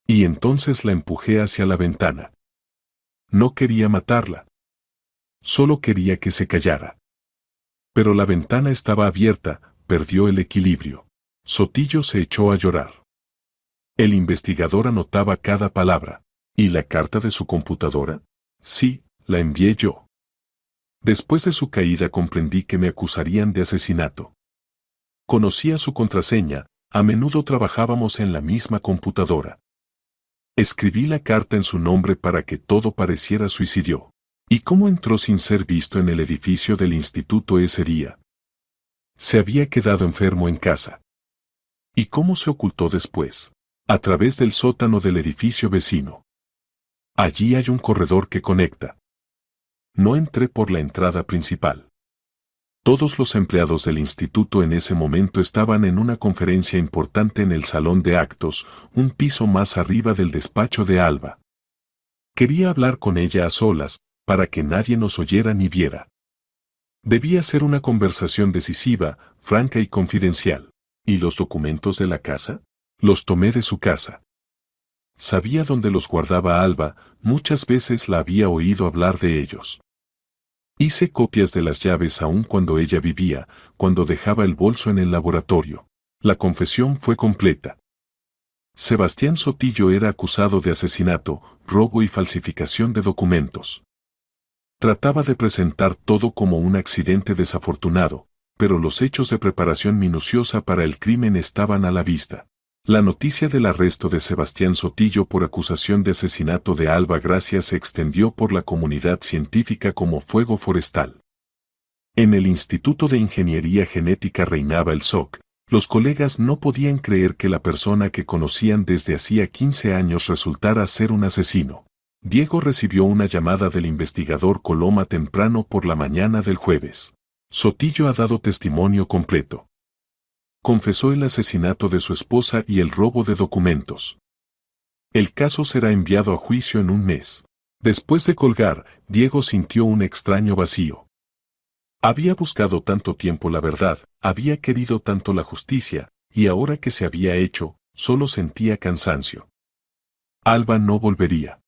Y entonces la empujé hacia la ventana. No quería matarla. Solo quería que se callara. Pero la ventana estaba abierta, perdió el equilibrio. Sotillo se echó a llorar. El investigador anotaba cada palabra. ¿Y la carta de su computadora? Sí, la envié yo. Después de su caída comprendí que me acusarían de asesinato. Conocía su contraseña, a menudo trabajábamos en la misma computadora. Escribí la carta en su nombre para que todo pareciera suicidio. ¿Y cómo entró sin ser visto en el edificio del instituto ese día? Se había quedado enfermo en casa. ¿Y cómo se ocultó después? A través del sótano del edificio vecino. Allí hay un corredor que conecta. No entré por la entrada principal. Todos los empleados del instituto en ese momento estaban en una conferencia importante en el salón de actos, un piso más arriba del despacho de Alba. Quería hablar con ella a solas, para que nadie nos oyera ni viera. Debía ser una conversación decisiva, franca y confidencial. ¿Y los documentos de la casa? Los tomé de su casa. Sabía dónde los guardaba Alba, muchas veces la había oído hablar de ellos. Hice copias de las llaves aún cuando ella vivía, cuando dejaba el bolso en el laboratorio. La confesión fue completa. Sebastián Sotillo era acusado de asesinato, robo y falsificación de documentos. Trataba de presentar todo como un accidente desafortunado, pero los hechos de preparación minuciosa para el crimen estaban a la vista. La noticia del arresto de Sebastián Sotillo por acusación de asesinato de Alba Gracia se extendió por la comunidad científica como fuego forestal. En el Instituto de Ingeniería Genética reinaba el shock. Los colegas no podían creer que la persona que conocían desde hacía 15 años resultara ser un asesino. Diego recibió una llamada del investigador Coloma temprano por la mañana del jueves. Sotillo ha dado testimonio completo. Confesó el asesinato de su esposa y el robo de documentos. El caso será enviado a juicio en un mes. Después de colgar, Diego sintió un extraño vacío. Había buscado tanto tiempo la verdad, había querido tanto la justicia, y ahora que se había hecho, solo sentía cansancio. Alba no volvería.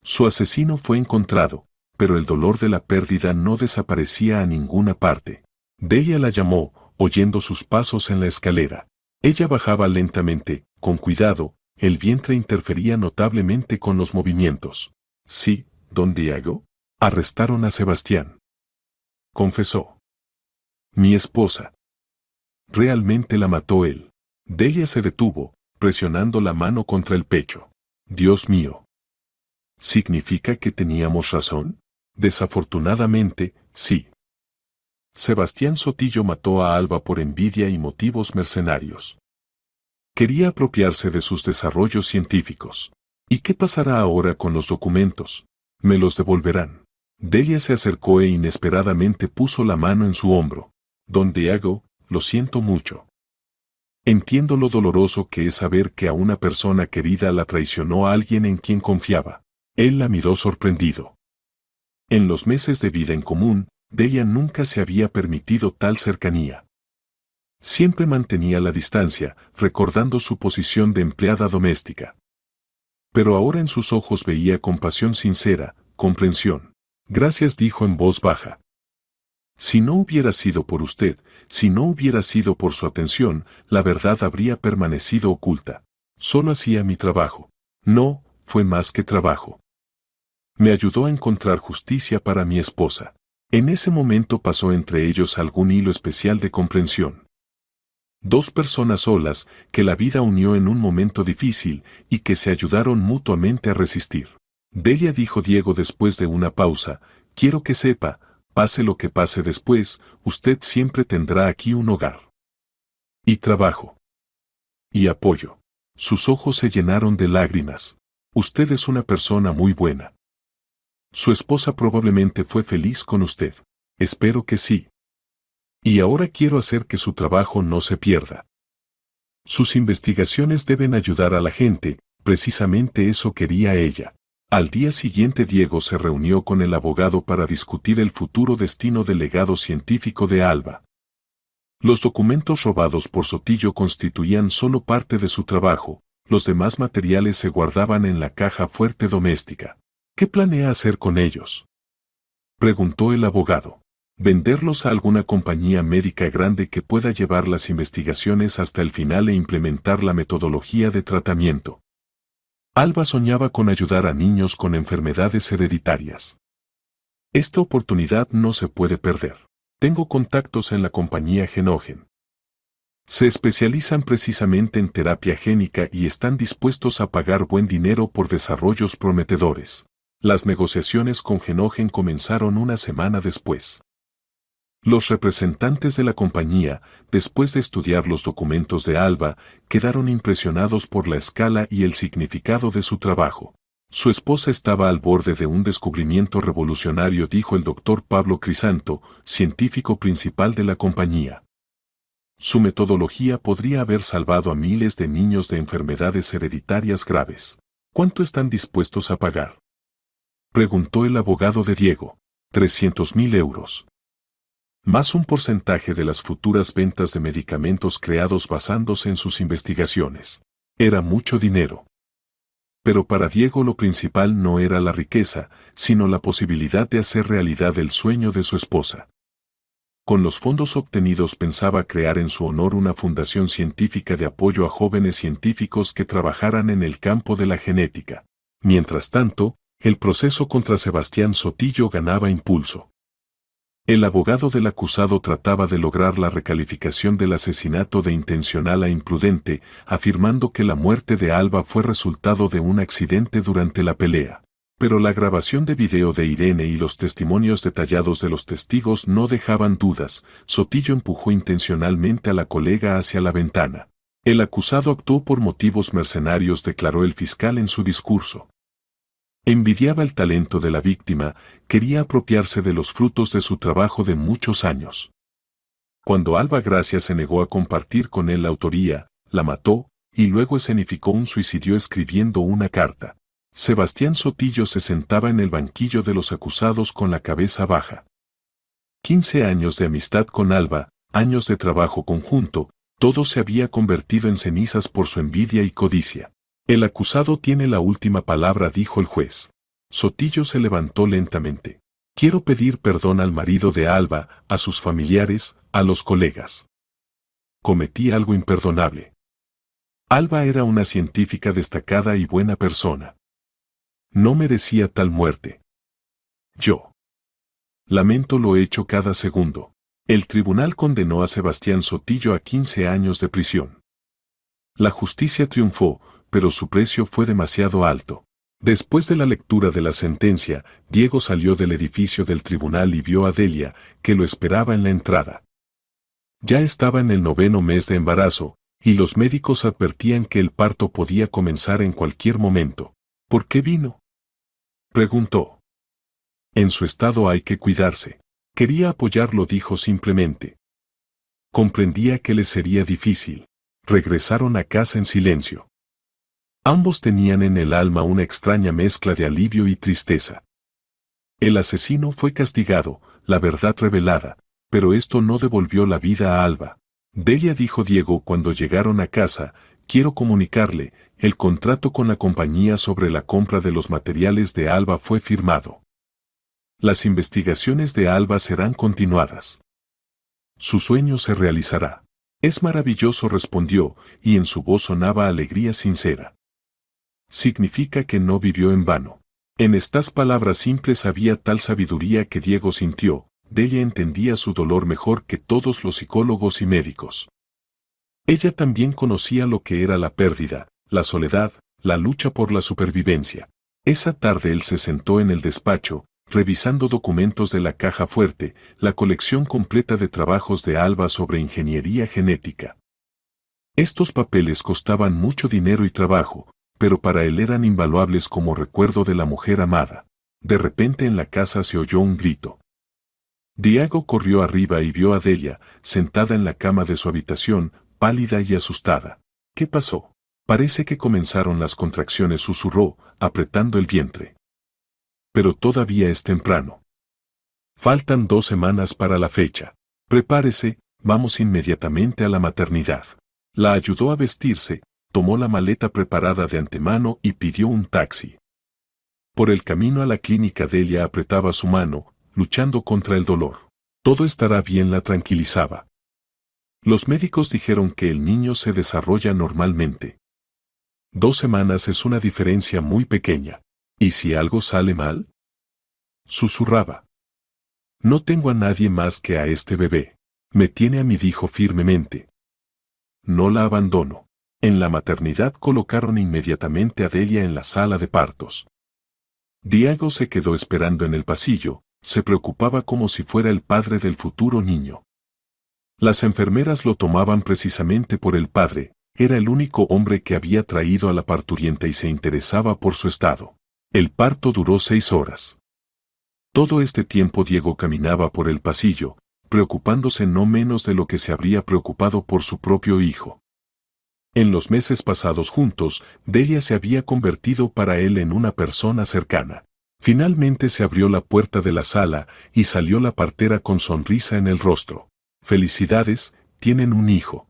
Su asesino fue encontrado, pero el dolor de la pérdida no desaparecía a ninguna parte. Delia la llamó, oyendo sus pasos en la escalera. Ella bajaba lentamente, con cuidado, el vientre interfería notablemente con los movimientos. Sí, don Diego. Arrestaron a Sebastián. Confesó. Mi esposa. Realmente la mató él. Delia se detuvo, presionando la mano contra el pecho. Dios mío. ¿Significa que teníamos razón? Desafortunadamente, sí. Sebastián Sotillo mató a Alba por envidia y motivos mercenarios. Quería apropiarse de sus desarrollos científicos. ¿Y qué pasará ahora con los documentos? Me los devolverán. Delia se acercó e inesperadamente puso la mano en su hombro. Don Diego, lo siento mucho. Entiendo lo doloroso que es saber que a una persona querida la traicionó a alguien en quien confiaba. Él la miró sorprendido. En los meses de vida en común, Delia nunca se había permitido tal cercanía. Siempre mantenía la distancia, recordando su posición de empleada doméstica. Pero ahora en sus ojos veía compasión sincera, comprensión. Gracias, dijo en voz baja. Si no hubiera sido por usted, si no hubiera sido por su atención, la verdad habría permanecido oculta. Solo hacía mi trabajo. No, fue más que trabajo. Me ayudó a encontrar justicia para mi esposa. En ese momento pasó entre ellos algún hilo especial de comprensión. Dos personas solas, que la vida unió en un momento difícil, y que se ayudaron mutuamente a resistir. Delia, dijo Diego después de una pausa, quiero que sepa, pase lo que pase después, usted siempre tendrá aquí un hogar. Y trabajo. Y apoyo. Sus ojos se llenaron de lágrimas. Usted es una persona muy buena. Su esposa probablemente fue feliz con usted. Espero que sí. Y ahora quiero hacer que su trabajo no se pierda. Sus investigaciones deben ayudar a la gente, precisamente eso quería ella. Al día siguiente Diego se reunió con el abogado para discutir el futuro destino del legado científico de Alba. Los documentos robados por Sotillo constituían solo parte de su trabajo, los demás materiales se guardaban en la caja fuerte doméstica. ¿Qué planea hacer con ellos?, preguntó el abogado. Venderlos a alguna compañía médica grande que pueda llevar las investigaciones hasta el final e implementar la metodología de tratamiento. Alba soñaba con ayudar a niños con enfermedades hereditarias. Esta oportunidad no se puede perder. Tengo contactos en la compañía Genogen. Se especializan precisamente en terapia génica y están dispuestos a pagar buen dinero por desarrollos prometedores. Las negociaciones con Genogen comenzaron una semana después. Los representantes de la compañía, después de estudiar los documentos de Alba, quedaron impresionados por la escala y el significado de su trabajo. Su esposa estaba al borde de un descubrimiento revolucionario, dijo el doctor Pablo Crisanto, científico principal de la compañía. Su metodología podría haber salvado a miles de niños de enfermedades hereditarias graves. ¿Cuánto están dispuestos a pagar?, preguntó el abogado de Diego. 300.000 euros. Más un porcentaje de las futuras ventas de medicamentos creados basándose en sus investigaciones. Era mucho dinero. Pero para Diego lo principal no era la riqueza, sino la posibilidad de hacer realidad el sueño de su esposa. Con los fondos obtenidos pensaba crear en su honor una fundación científica de apoyo a jóvenes científicos que trabajaran en el campo de la genética. Mientras tanto, el proceso contra Sebastián Sotillo ganaba impulso. El abogado del acusado trataba de lograr la recalificación del asesinato de intencional a imprudente, afirmando que la muerte de Alba fue resultado de un accidente durante la pelea. Pero la grabación de video de Irene y los testimonios detallados de los testigos no dejaban dudas. Sotillo empujó intencionalmente a la colega hacia la ventana. El acusado actuó por motivos mercenarios, declaró el fiscal en su discurso. Envidiaba el talento de la víctima, quería apropiarse de los frutos de su trabajo de muchos años. Cuando Alba Gracia se negó a compartir con él la autoría, la mató, y luego escenificó un suicidio escribiendo una carta. Sebastián Sotillo se sentaba en el banquillo de los acusados con la cabeza baja. 15 años de amistad con Alba, años de trabajo conjunto, todo se había convertido en cenizas por su envidia y codicia. El acusado tiene la última palabra, dijo el juez. Sotillo se levantó lentamente. Quiero pedir perdón al marido de Alba, a sus familiares, a los colegas. Cometí algo imperdonable. Alba era una científica destacada y buena persona. No merecía tal muerte. Yo lamento lo hecho cada segundo. El tribunal condenó a Sebastián Sotillo a 15 años de prisión. La justicia triunfó, pero su precio fue demasiado alto. Después de la lectura de la sentencia, Diego salió del edificio del tribunal y vio a Delia, que lo esperaba en la entrada. Ya estaba en el 9º mes de embarazo, y los médicos advertían que el parto podía comenzar en cualquier momento. ¿Por qué vino?, preguntó. En su estado hay que cuidarse. Quería apoyarlo, dijo simplemente. Comprendía que le sería difícil. Regresaron a casa en silencio. Ambos tenían en el alma una extraña mezcla de alivio y tristeza. El asesino fue castigado, la verdad revelada, pero esto no devolvió la vida a Alba. Delia, dijo Diego cuando llegaron a casa, quiero comunicarle, el contrato con la compañía sobre la compra de los materiales de Alba fue firmado. Las investigaciones de Alba serán continuadas. Su sueño se realizará. Es maravilloso, respondió, y en su voz sonaba alegría sincera. Significa que no vivió en vano. En estas palabras simples había tal sabiduría que Diego sintió. Delia entendía su dolor mejor que todos los psicólogos y médicos. Ella también conocía lo que era la pérdida, la soledad, la lucha por la supervivencia. Esa tarde él se sentó en el despacho, revisando documentos de la caja fuerte, la colección completa de trabajos de Alba sobre ingeniería genética. Estos papeles costaban mucho dinero y trabajo, pero para él eran invaluables como recuerdo de la mujer amada. De repente en la casa se oyó un grito. Diego corrió arriba y vio a Delia, sentada en la cama de su habitación, pálida y asustada. ¿Qué pasó? Parece que comenzaron las contracciones, susurró, apretando el vientre. Pero todavía es temprano. Faltan 2 semanas para la fecha. Prepárese, vamos inmediatamente a la maternidad. La ayudó a vestirse, tomó la maleta preparada de antemano y pidió un taxi. Por el camino a la clínica Delia apretaba su mano, luchando contra el dolor. Todo estará bien, la tranquilizaba. Los médicos dijeron que el niño se desarrolla normalmente. 2 semanas es una diferencia muy pequeña. ¿Y si algo sale mal? Susurraba. No tengo a nadie más que a este bebé. Me tiene a mí, dijo firmemente. No la abandono. En la maternidad colocaron inmediatamente a Delia en la sala de partos. Diego se quedó esperando en el pasillo, se preocupaba como si fuera el padre del futuro niño. Las enfermeras lo tomaban precisamente por el padre, era el único hombre que había traído a la parturienta y se interesaba por su estado. El parto duró 6 horas. Todo este tiempo Diego caminaba por el pasillo, preocupándose no menos de lo que se habría preocupado por su propio hijo. En los meses pasados juntos, Delia se había convertido para él en una persona cercana. Finalmente se abrió la puerta de la sala y salió la partera con sonrisa en el rostro. Felicidades, tienen un hijo.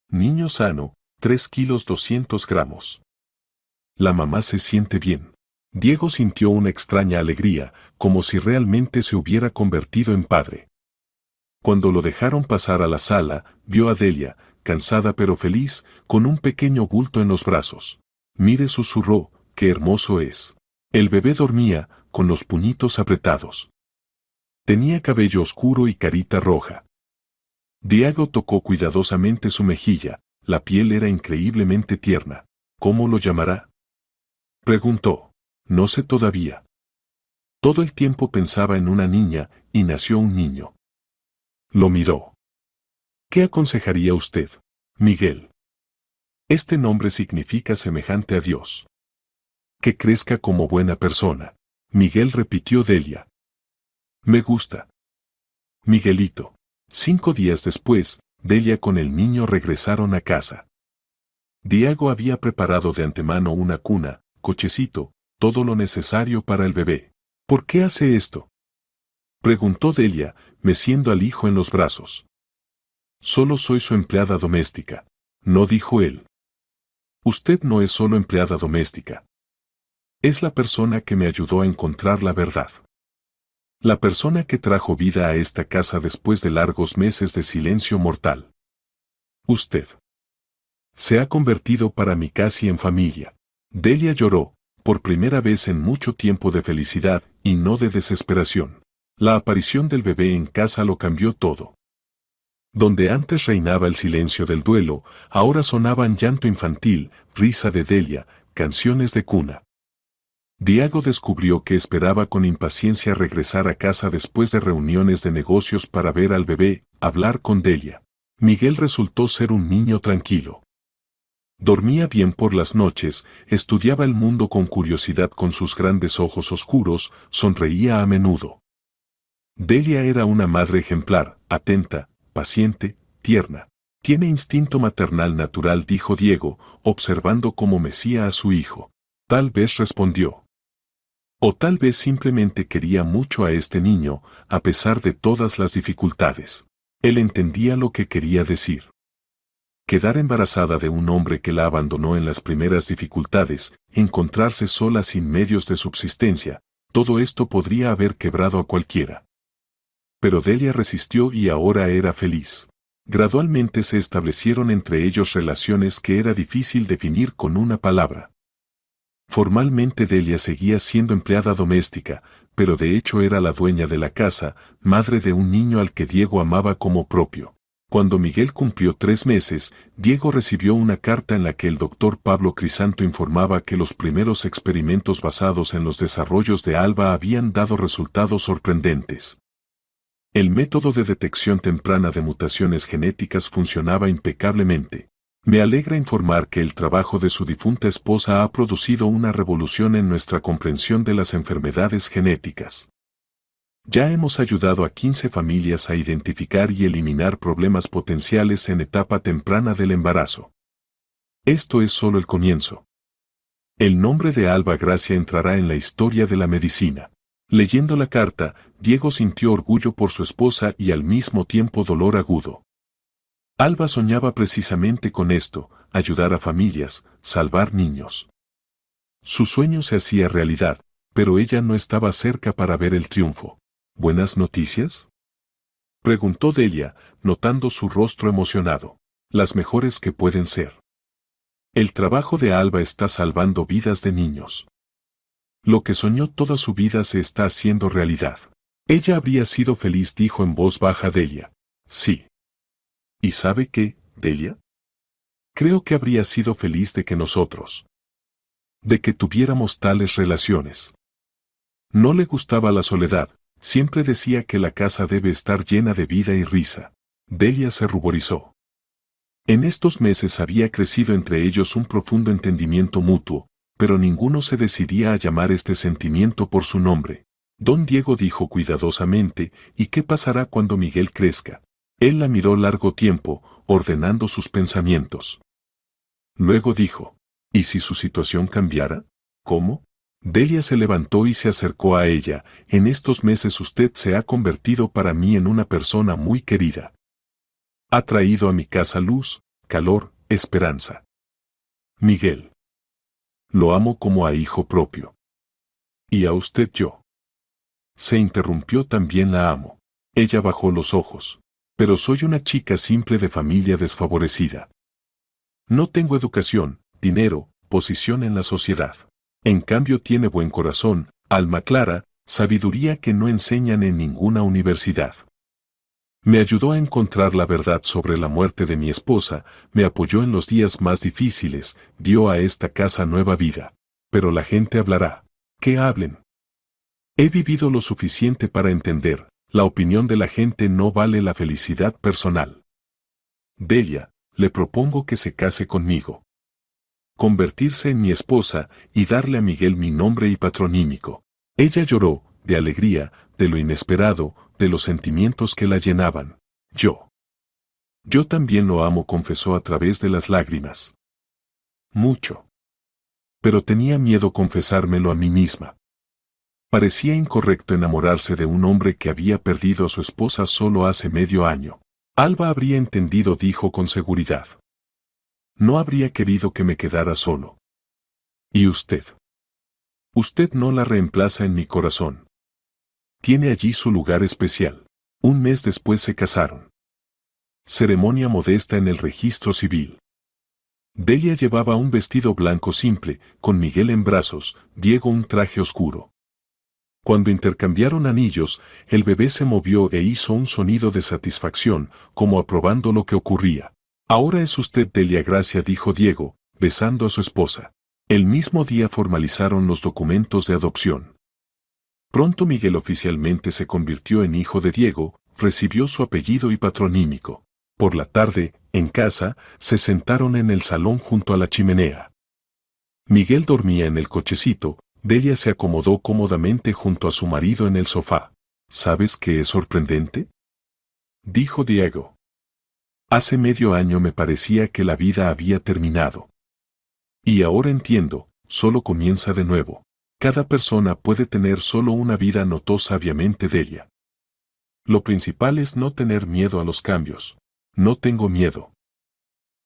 Niño sano, 3 kilos 200 gramos. La mamá se siente bien. Diego sintió una extraña alegría, como si realmente se hubiera convertido en padre. Cuando lo dejaron pasar a la sala, vio a Delia, cansada pero feliz, con un pequeño bulto en los brazos. Mire, susurró, qué hermoso es. El bebé dormía, con los puñitos apretados. Tenía cabello oscuro y carita roja. Diego tocó cuidadosamente su mejilla, la piel era increíblemente tierna. ¿Cómo lo llamará? Preguntó. No sé todavía. Todo el tiempo pensaba en una niña, y nació un niño. Lo miró. ¿Qué aconsejaría usted, Miguel? Este nombre significa semejante a Dios. Que crezca como buena persona. Miguel, repitió Delia. Me gusta. Miguelito. 5 días después, Delia con el niño regresaron a casa. Diego había preparado de antemano una cuna, cochecito, todo lo necesario para el bebé. ¿Por qué hace esto? Preguntó Delia, meciendo al hijo en los brazos. Solo soy su empleada doméstica. No, dijo él. Usted no es solo empleada doméstica. Es la persona que me ayudó a encontrar la verdad. La persona que trajo vida a esta casa después de largos meses de silencio mortal. Usted. Se ha convertido para mí casi en familia. Delia lloró, por primera vez en mucho tiempo, de felicidad y no de desesperación. La aparición del bebé en casa lo cambió todo. Donde antes reinaba el silencio del duelo, ahora sonaban llanto infantil, risa de Delia, canciones de cuna. Diego descubrió que esperaba con impaciencia regresar a casa después de reuniones de negocios para ver al bebé, hablar con Delia. Miguel resultó ser un niño tranquilo. Dormía bien por las noches, estudiaba el mundo con curiosidad con sus grandes ojos oscuros, sonreía a menudo. Delia era una madre ejemplar, atenta, paciente, tierna. Tiene instinto maternal natural, dijo Diego, observando cómo mecía a su hijo. Tal vez, respondió. O tal vez simplemente quería mucho a este niño, a pesar de todas las dificultades. Él entendía lo que quería decir. Quedar embarazada de un hombre que la abandonó en las primeras dificultades, encontrarse sola sin medios de subsistencia, todo esto podría haber quebrado a cualquiera. Pero Delia resistió y ahora era feliz. Gradualmente se establecieron entre ellos relaciones que era difícil definir con una palabra. Formalmente Delia seguía siendo empleada doméstica, pero de hecho era la dueña de la casa, madre de un niño al que Diego amaba como propio. Cuando Miguel cumplió 3 meses, Diego recibió una carta en la que el doctor Pablo Crisanto informaba que los primeros experimentos basados en los desarrollos de Alba habían dado resultados sorprendentes. El método de detección temprana de mutaciones genéticas funcionaba impecablemente. Me alegra informar que el trabajo de su difunta esposa ha producido una revolución en nuestra comprensión de las enfermedades genéticas. Ya hemos ayudado a 15 familias a identificar y eliminar problemas potenciales en etapa temprana del embarazo. Esto es solo el comienzo. El nombre de Alba Gracia entrará en la historia de la medicina. Leyendo la carta, Diego sintió orgullo por su esposa y al mismo tiempo dolor agudo. Alba soñaba precisamente con esto, ayudar a familias, salvar niños. Su sueño se hacía realidad, pero ella no estaba cerca para ver el triunfo. ¿Buenas noticias?, preguntó Delia, notando su rostro emocionado. Las mejores que pueden ser. El trabajo de Alba está salvando vidas de niños. Lo que soñó toda su vida se está haciendo realidad. Ella habría sido feliz, dijo en voz baja Delia. Sí. ¿Y sabe qué, Delia? Creo que habría sido feliz de que nosotros, de que tuviéramos tales relaciones. No le gustaba la soledad, siempre decía que la casa debe estar llena de vida y risa. Delia se ruborizó. En estos meses había crecido entre ellos un profundo entendimiento mutuo, pero ninguno se decidía a llamar este sentimiento por su nombre. Don Diego dijo cuidadosamente, ¿y qué pasará cuando Miguel crezca? Él la miró largo tiempo, ordenando sus pensamientos. Luego dijo, ¿y si su situación cambiara? ¿Cómo? Delia se levantó y se acercó a ella. En estos meses usted se ha convertido para mí en una persona muy querida. Ha traído a mi casa luz, calor, esperanza. Miguel. Lo amo como a hijo propio. Y a usted yo. Se interrumpió, también la amo. Ella bajó los ojos. Pero soy una chica simple de familia desfavorecida. No tengo educación, dinero, posición en la sociedad. En cambio tiene buen corazón, alma clara, sabiduría que no enseñan en ninguna universidad. Me ayudó a encontrar la verdad sobre la muerte de mi esposa, me apoyó en los días más difíciles, dio a esta casa nueva vida. Pero la gente hablará. Que hablen. He vivido lo suficiente para entender, la opinión de la gente no vale la felicidad personal. Delia, le propongo que se case conmigo. Convertirse en mi esposa y darle a Miguel mi nombre y patronímico. Ella lloró, de alegría, de lo inesperado, de los sentimientos que la llenaban. Yo también lo amo, confesó a través de las lágrimas. Mucho. Pero tenía miedo confesármelo a mí misma. Parecía incorrecto enamorarse de un hombre que había perdido a su esposa solo hace medio año. Alba habría entendido, dijo con seguridad. No habría querido que me quedara solo. ¿Y usted? Usted no la reemplaza en mi corazón. Tiene allí su lugar especial. Un mes después se casaron. Ceremonia modesta en el registro civil. Delia llevaba un vestido blanco simple, con Miguel en brazos, Diego un traje oscuro. Cuando intercambiaron anillos, el bebé se movió e hizo un sonido de satisfacción, como aprobando lo que ocurría. Ahora es usted Delia Gracia, dijo Diego, besando a su esposa. El mismo día formalizaron los documentos de adopción. Pronto Miguel oficialmente se convirtió en hijo de Diego, recibió su apellido y patronímico. Por la tarde, en casa, se sentaron en el salón junto a la chimenea. Miguel dormía en el cochecito, Delia se acomodó cómodamente junto a su marido en el sofá. ¿Sabes qué es sorprendente?, dijo Diego. Hace medio año me parecía que la vida había terminado. Y ahora entiendo, solo comienza de nuevo. Cada persona puede tener solo una vida, notó sabiamente Delia. Lo principal es no tener miedo a los cambios. No tengo miedo.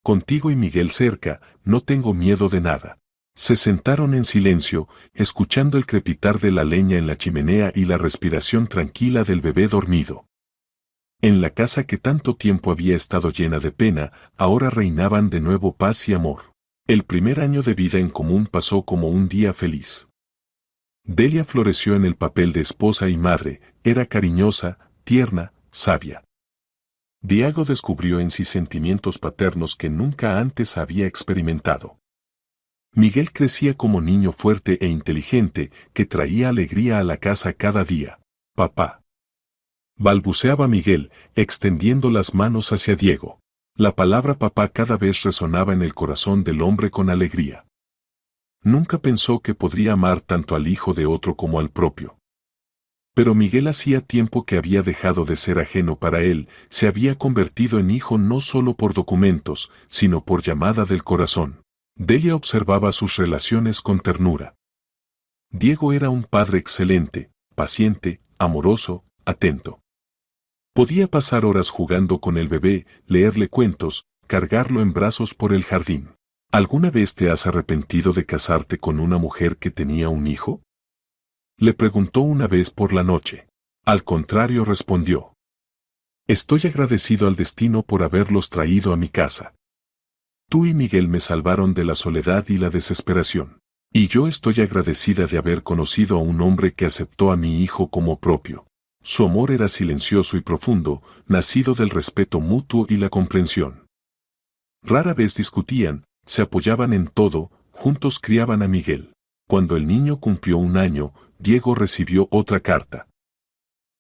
Contigo y Miguel cerca, no tengo miedo de nada. Se sentaron en silencio, escuchando el crepitar de la leña en la chimenea y la respiración tranquila del bebé dormido. En la casa que tanto tiempo había estado llena de pena, ahora reinaban de nuevo paz y amor. El primer año de vida en común pasó como un día feliz. Delia floreció en el papel de esposa y madre, era cariñosa, tierna, sabia. Diego descubrió en sí sentimientos paternos que nunca antes había experimentado. Miguel crecía como niño fuerte e inteligente, que traía alegría a la casa cada día. Papá. Balbuceaba Miguel, extendiendo las manos hacia Diego. La palabra papá cada vez resonaba en el corazón del hombre con alegría. Nunca pensó que podría amar tanto al hijo de otro como al propio. Pero Miguel hacía tiempo que había dejado de ser ajeno para él, se había convertido en hijo no solo por documentos, sino por llamada del corazón. Delia observaba sus relaciones con ternura. Diego era un padre excelente, paciente, amoroso, atento. Podía pasar horas jugando con el bebé, leerle cuentos, cargarlo en brazos por el jardín. ¿Alguna vez te has arrepentido de casarte con una mujer que tenía un hijo? Le preguntó una vez por la noche. Al contrario, respondió. Estoy agradecido al destino por haberlos traído a mi casa. Tú y Miguel me salvaron de la soledad y la desesperación. Y yo estoy agradecida de haber conocido a un hombre que aceptó a mi hijo como propio. Su amor era silencioso y profundo, nacido del respeto mutuo y la comprensión. Rara vez discutían, se apoyaban en todo, juntos criaban a Miguel. Cuando el niño cumplió 1 año, Diego recibió otra carta.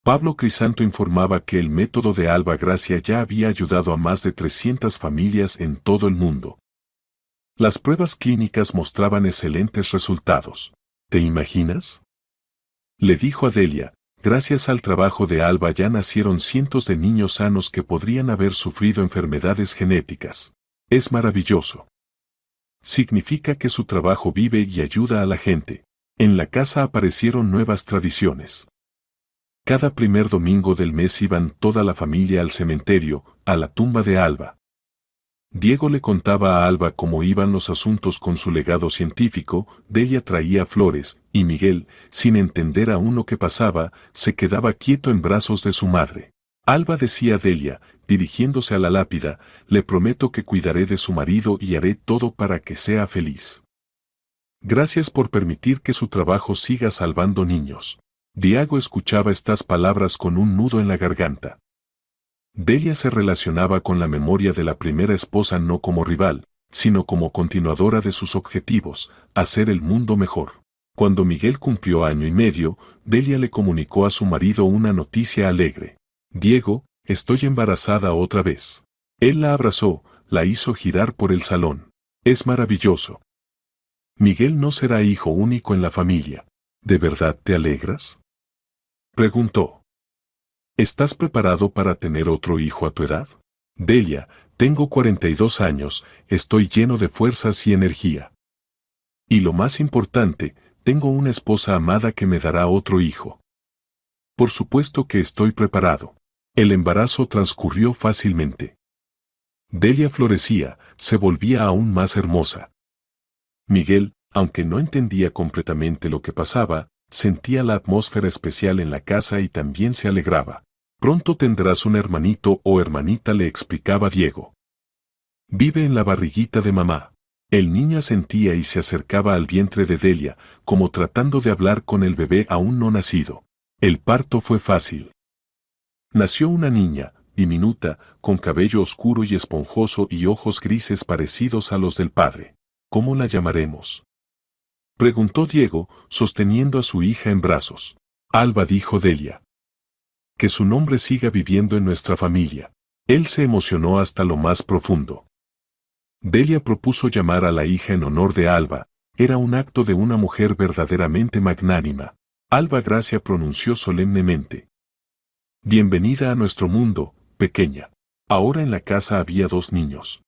Pablo Crisanto informaba que el método de Alba Gracia ya había ayudado a más de 300 familias en todo el mundo. Las pruebas clínicas mostraban excelentes resultados. ¿Te imaginas? Le dijo a Delia, gracias al trabajo de Alba ya nacieron cientos de niños sanos que podrían haber sufrido enfermedades genéticas. Es maravilloso. Significa que su trabajo vive y ayuda a la gente. En la casa aparecieron nuevas tradiciones. Cada primer domingo del mes iban toda la familia al cementerio, a la tumba de Alba. Diego le contaba a Alba cómo iban los asuntos con su legado científico, Delia traía flores, y Miguel, sin entender aún lo que pasaba, se quedaba quieto en brazos de su madre. Alba decía a Delia, dirigiéndose a la lápida, le prometo que cuidaré de su marido y haré todo para que sea feliz. Gracias por permitir que su trabajo siga salvando niños. Diego escuchaba estas palabras con un nudo en la garganta. Delia se relacionaba con la memoria de la primera esposa no como rival, sino como continuadora de sus objetivos, hacer el mundo mejor. Cuando Miguel cumplió 1 año y medio, Delia le comunicó a su marido una noticia alegre. Diego, estoy embarazada otra vez. Él la abrazó, la hizo girar por el salón. Es maravilloso. Miguel no será hijo único en la familia. ¿De verdad te alegras? Preguntó. ¿Estás preparado para tener otro hijo a tu edad? Delia, tengo 42 años, estoy lleno de fuerzas y energía. Y lo más importante, tengo una esposa amada que me dará otro hijo. Por supuesto que estoy preparado. El embarazo transcurrió fácilmente. Delia florecía, se volvía aún más hermosa. Miguel, aunque no entendía completamente lo que pasaba, sentía la atmósfera especial en la casa y también se alegraba. Pronto tendrás un hermanito o hermanita, le explicaba Diego. Vive en la barriguita de mamá. El niño asentía y se acercaba al vientre de Delia, como tratando de hablar con el bebé aún no nacido. El parto fue fácil. Nació una niña, diminuta, con cabello oscuro y esponjoso y ojos grises parecidos a los del padre. ¿Cómo la llamaremos?, preguntó Diego, sosteniendo a su hija en brazos. Alba, dijo Delia. Que su nombre siga viviendo en nuestra familia. Él se emocionó hasta lo más profundo. Delia propuso llamar a la hija en honor de Alba. Era un acto de una mujer verdaderamente magnánima. Alba Gracia pronunció solemnemente. Bienvenida a nuestro mundo, pequeña. Ahora en la casa había 2 niños.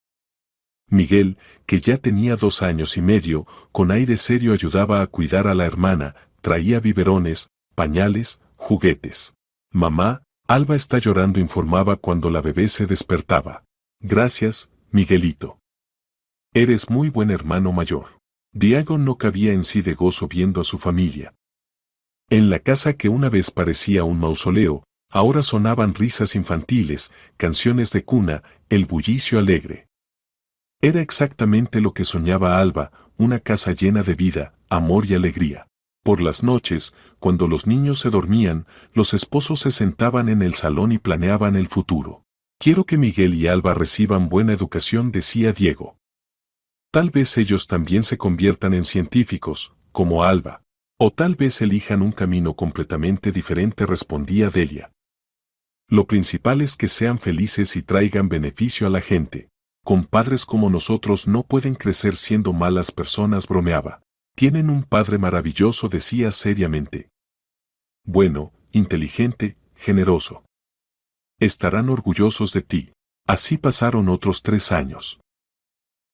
Miguel, que ya tenía 2 años y medio, con aire serio ayudaba a cuidar a la hermana, traía biberones, pañales, juguetes. Mamá, Alba está llorando, informaba cuando la bebé se despertaba. Gracias, Miguelito. Eres muy buen hermano mayor. Diego no cabía en sí de gozo viendo a su familia. En la casa que una vez parecía un mausoleo, ahora sonaban risas infantiles, canciones de cuna, el bullicio alegre. Era exactamente lo que soñaba Alba, una casa llena de vida, amor y alegría. Por las noches, cuando los niños se dormían, los esposos se sentaban en el salón y planeaban el futuro. Quiero que Miguel y Alba reciban buena educación, decía Diego. Tal vez ellos también se conviertan en científicos, como Alba. O tal vez elijan un camino completamente diferente, respondía Delia. Lo principal es que sean felices y traigan beneficio a la gente. Con padres como nosotros no pueden crecer siendo malas personas, bromeaba. Tienen un padre maravilloso, decía seriamente. Bueno, inteligente, generoso. Estarán orgullosos de ti. Así pasaron otros 3 años.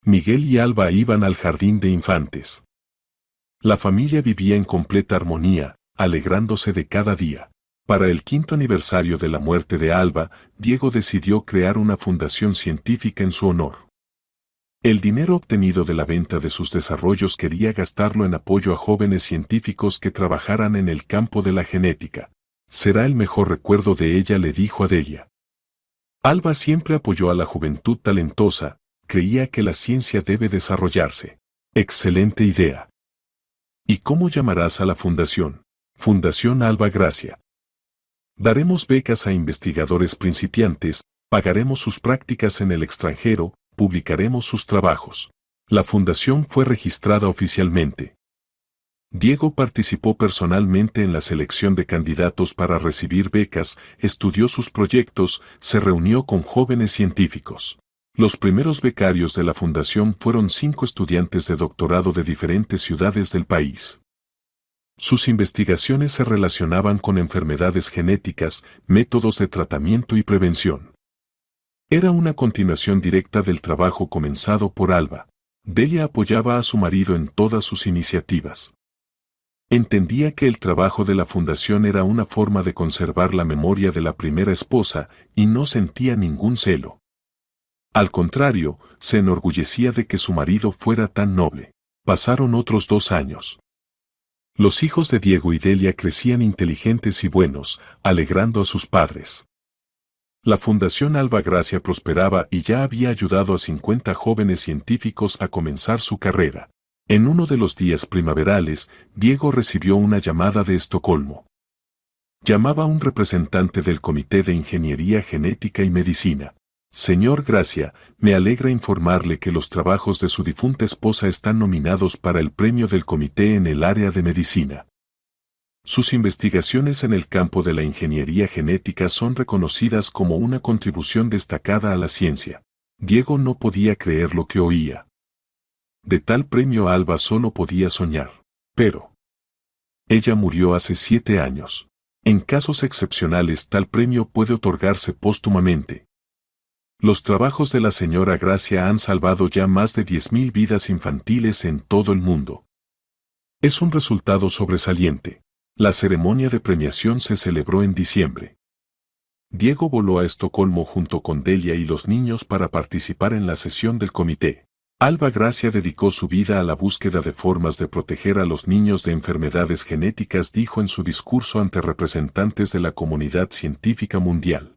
Miguel y Alba iban al jardín de infantes. La familia vivía en completa armonía, alegrándose de cada día. Para el 5º aniversario de la muerte de Alba, Diego decidió crear una fundación científica en su honor. El dinero obtenido de la venta de sus desarrollos quería gastarlo en apoyo a jóvenes científicos que trabajaran en el campo de la genética. Será el mejor recuerdo de ella, le dijo a Delia. Alba siempre apoyó a la juventud talentosa, creía que la ciencia debe desarrollarse. Excelente idea. ¿Y cómo llamarás a la fundación? Fundación Alba Gracia. Daremos becas a investigadores principiantes, pagaremos sus prácticas en el extranjero, publicaremos sus trabajos. La fundación fue registrada oficialmente. Diego participó personalmente en la selección de candidatos para recibir becas, estudió sus proyectos, se reunió con jóvenes científicos. Los primeros becarios de la fundación fueron 5 estudiantes de doctorado de diferentes ciudades del país. Sus investigaciones se relacionaban con enfermedades genéticas, métodos de tratamiento y prevención. Era una continuación directa del trabajo comenzado por Alba. Delia apoyaba a su marido en todas sus iniciativas. Entendía que el trabajo de la fundación era una forma de conservar la memoria de la primera esposa y no sentía ningún celo. Al contrario, se enorgullecía de que su marido fuera tan noble. Pasaron otros 2 años. Los hijos de Diego y Delia crecían inteligentes y buenos, alegrando a sus padres. La Fundación Alba Gracia prosperaba y ya había ayudado a 50 jóvenes científicos a comenzar su carrera. En uno de los días primaverales, Diego recibió una llamada de Estocolmo. Llamaba a un representante del Comité de Ingeniería Genética y Medicina. Señor Gracia, me alegra informarle que los trabajos de su difunta esposa están nominados para el premio del comité en el área de medicina. Sus investigaciones en el campo de la ingeniería genética son reconocidas como una contribución destacada a la ciencia. Diego no podía creer lo que oía. De tal premio Alba solo podía soñar. Pero ella murió hace 7 años. En casos excepcionales tal premio puede otorgarse póstumamente. Los trabajos de la señora Gracia han salvado ya más de 10.000 vidas infantiles en todo el mundo. Es un resultado sobresaliente. La ceremonia de premiación se celebró en diciembre. Diego voló a Estocolmo junto con Delia y los niños para participar en la sesión del comité. Alba Gracia dedicó su vida a la búsqueda de formas de proteger a los niños de enfermedades genéticas, dijo en su discurso ante representantes de la comunidad científica mundial.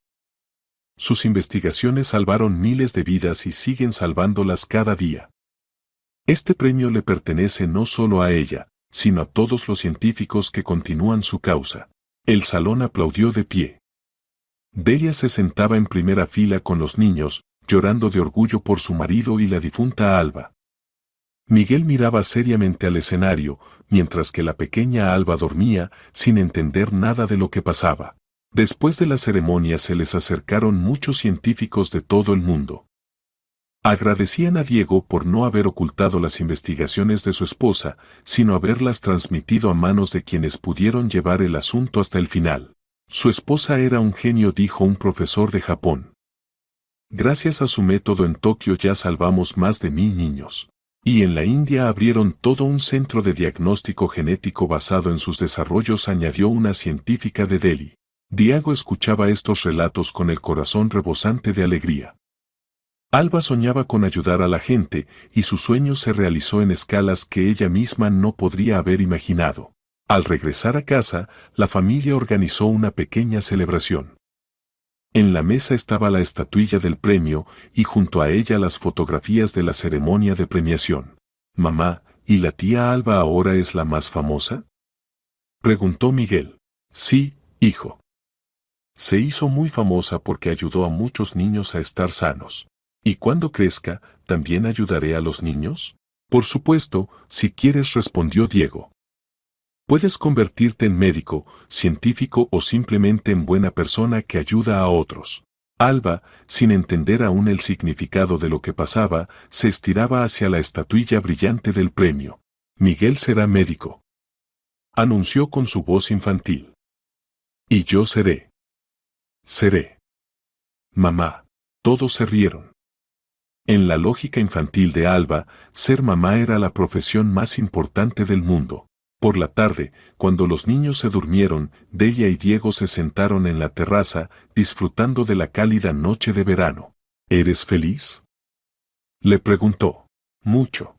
Sus investigaciones salvaron miles de vidas y siguen salvándolas cada día. Este premio le pertenece no solo a ella, sino a todos los científicos que continúan su causa. El salón aplaudió de pie. Delia se sentaba en primera fila con los niños, llorando de orgullo por su marido y la difunta Alba. Miguel miraba seriamente al escenario, mientras que la pequeña Alba dormía, sin entender nada de lo que pasaba. Después de la ceremonia se les acercaron muchos científicos de todo el mundo. Agradecían a Diego por no haber ocultado las investigaciones de su esposa, sino haberlas transmitido a manos de quienes pudieron llevar el asunto hasta el final. Su esposa era un genio, dijo un profesor de Japón. Gracias a su método en Tokio ya salvamos más de 1.000 niños. Y en la India abrieron todo un centro de diagnóstico genético basado en sus desarrollos, añadió una científica de Delhi. Diego escuchaba estos relatos con el corazón rebosante de alegría. Alba soñaba con ayudar a la gente, y su sueño se realizó en escalas que ella misma no podría haber imaginado. Al regresar a casa, la familia organizó una pequeña celebración. En la mesa estaba la estatuilla del premio, y junto a ella las fotografías de la ceremonia de premiación. «Mamá, ¿y la tía Alba ahora es la más famosa?», preguntó Miguel. «Sí, hijo. Se hizo muy famosa porque ayudó a muchos niños a estar sanos. ¿Y cuando crezca, también ayudaré a los niños?». «Por supuesto, si quieres», respondió Diego. «Puedes convertirte en médico, científico o simplemente en buena persona que ayuda a otros». Alba, sin entender aún el significado de lo que pasaba, se estiraba hacia la estatuilla brillante del premio. «Miguel será médico», anunció con su voz infantil. Y yo seré. Seré. Mamá. Todos se rieron. En la lógica infantil de Alba, ser mamá era la profesión más importante del mundo. Por la tarde, cuando los niños se durmieron, Delia y Diego se sentaron en la terraza, disfrutando de la cálida noche de verano. ¿Eres feliz?, le preguntó. Mucho.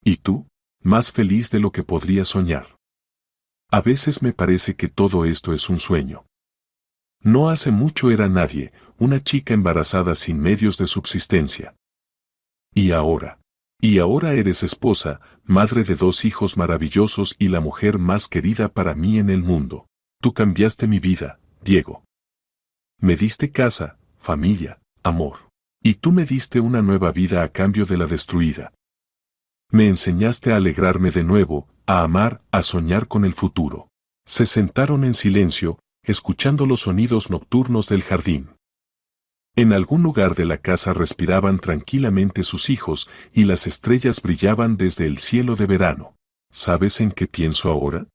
¿Y tú? Más feliz de lo que podría soñar. A veces me parece que todo esto es un sueño. No hace mucho era nadie, una chica embarazada sin medios de subsistencia. Y ahora eres esposa, madre de 2 hijos maravillosos y la mujer más querida para mí en el mundo. Tú cambiaste mi vida, Diego. Me diste casa, familia, amor. Y tú me diste una nueva vida a cambio de la destruida. Me enseñaste a alegrarme de nuevo, a amar, a soñar con el futuro. Se sentaron en silencio, escuchando los sonidos nocturnos del jardín. En algún lugar de la casa respiraban tranquilamente sus hijos y las estrellas brillaban desde el cielo de verano. ¿Sabes en qué pienso ahora?,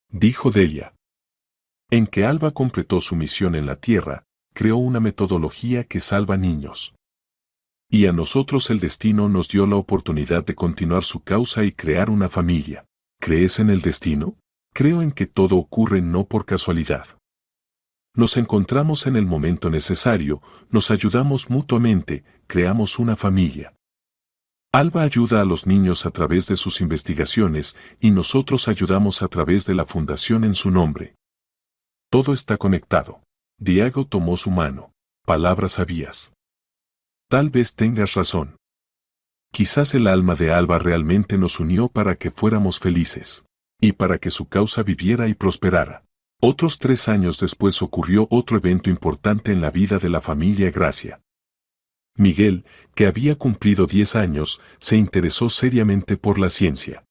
dijo Delia. En que Alba completó su misión en la Tierra, creó una metodología que salva niños. Y a nosotros el destino nos dio la oportunidad de continuar su causa y crear una familia. ¿Crees en el destino? Creo en que todo ocurre no por casualidad. Nos encontramos en el momento necesario, nos ayudamos mutuamente, creamos una familia. Alba ayuda a los niños a través de sus investigaciones y nosotros ayudamos a través de la fundación en su nombre. Todo está conectado. Diego tomó su mano. Palabras sabias. Tal vez tengas razón. Quizás el alma de Alba realmente nos unió para que fuéramos felices. Y para que su causa viviera y prosperara. Otros 3 años después ocurrió otro evento importante en la vida de la familia Gracia. Miguel, que había cumplido 10 años, se interesó seriamente por la ciencia.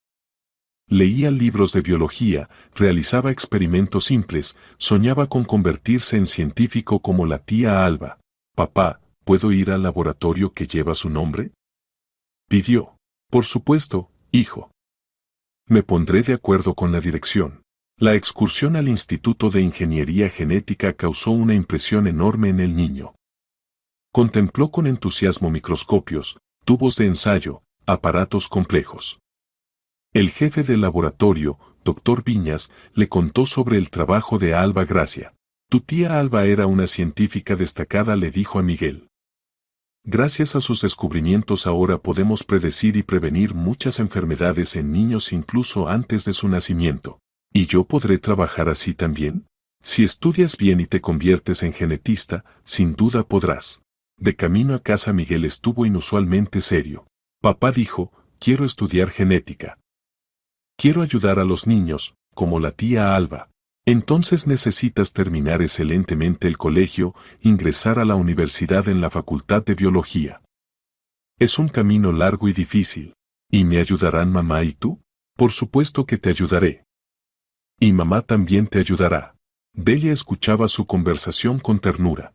Leía libros de biología, realizaba experimentos simples, soñaba con convertirse en científico como la tía Alba. «Papá, ¿puedo ir al laboratorio que lleva su nombre?», pidió. «Por supuesto, hijo. Me pondré de acuerdo con la dirección». La excursión al Instituto de Ingeniería Genética causó una impresión enorme en el niño. Contempló con entusiasmo microscopios, tubos de ensayo, aparatos complejos. El jefe del laboratorio, Dr. Viñas, le contó sobre el trabajo de Alba Gracia. «Tu tía Alba era una científica destacada», le dijo a Miguel. «Gracias a sus descubrimientos ahora podemos predecir y prevenir muchas enfermedades en niños incluso antes de su nacimiento. ¿Y yo podré trabajar así también? Si estudias bien y te conviertes en genetista, sin duda podrás». De camino a casa Miguel estuvo inusualmente serio. Papá dijo, «Quiero estudiar genética. Quiero ayudar a los niños, como la tía Alba». «Entonces necesitas terminar excelentemente el colegio, ingresar a la universidad en la Facultad de Biología. Es un camino largo y difícil. ¿Y me ayudarán mamá y tú?». «Por supuesto que te ayudaré. Y mamá también te ayudará». Delia escuchaba su conversación con ternura.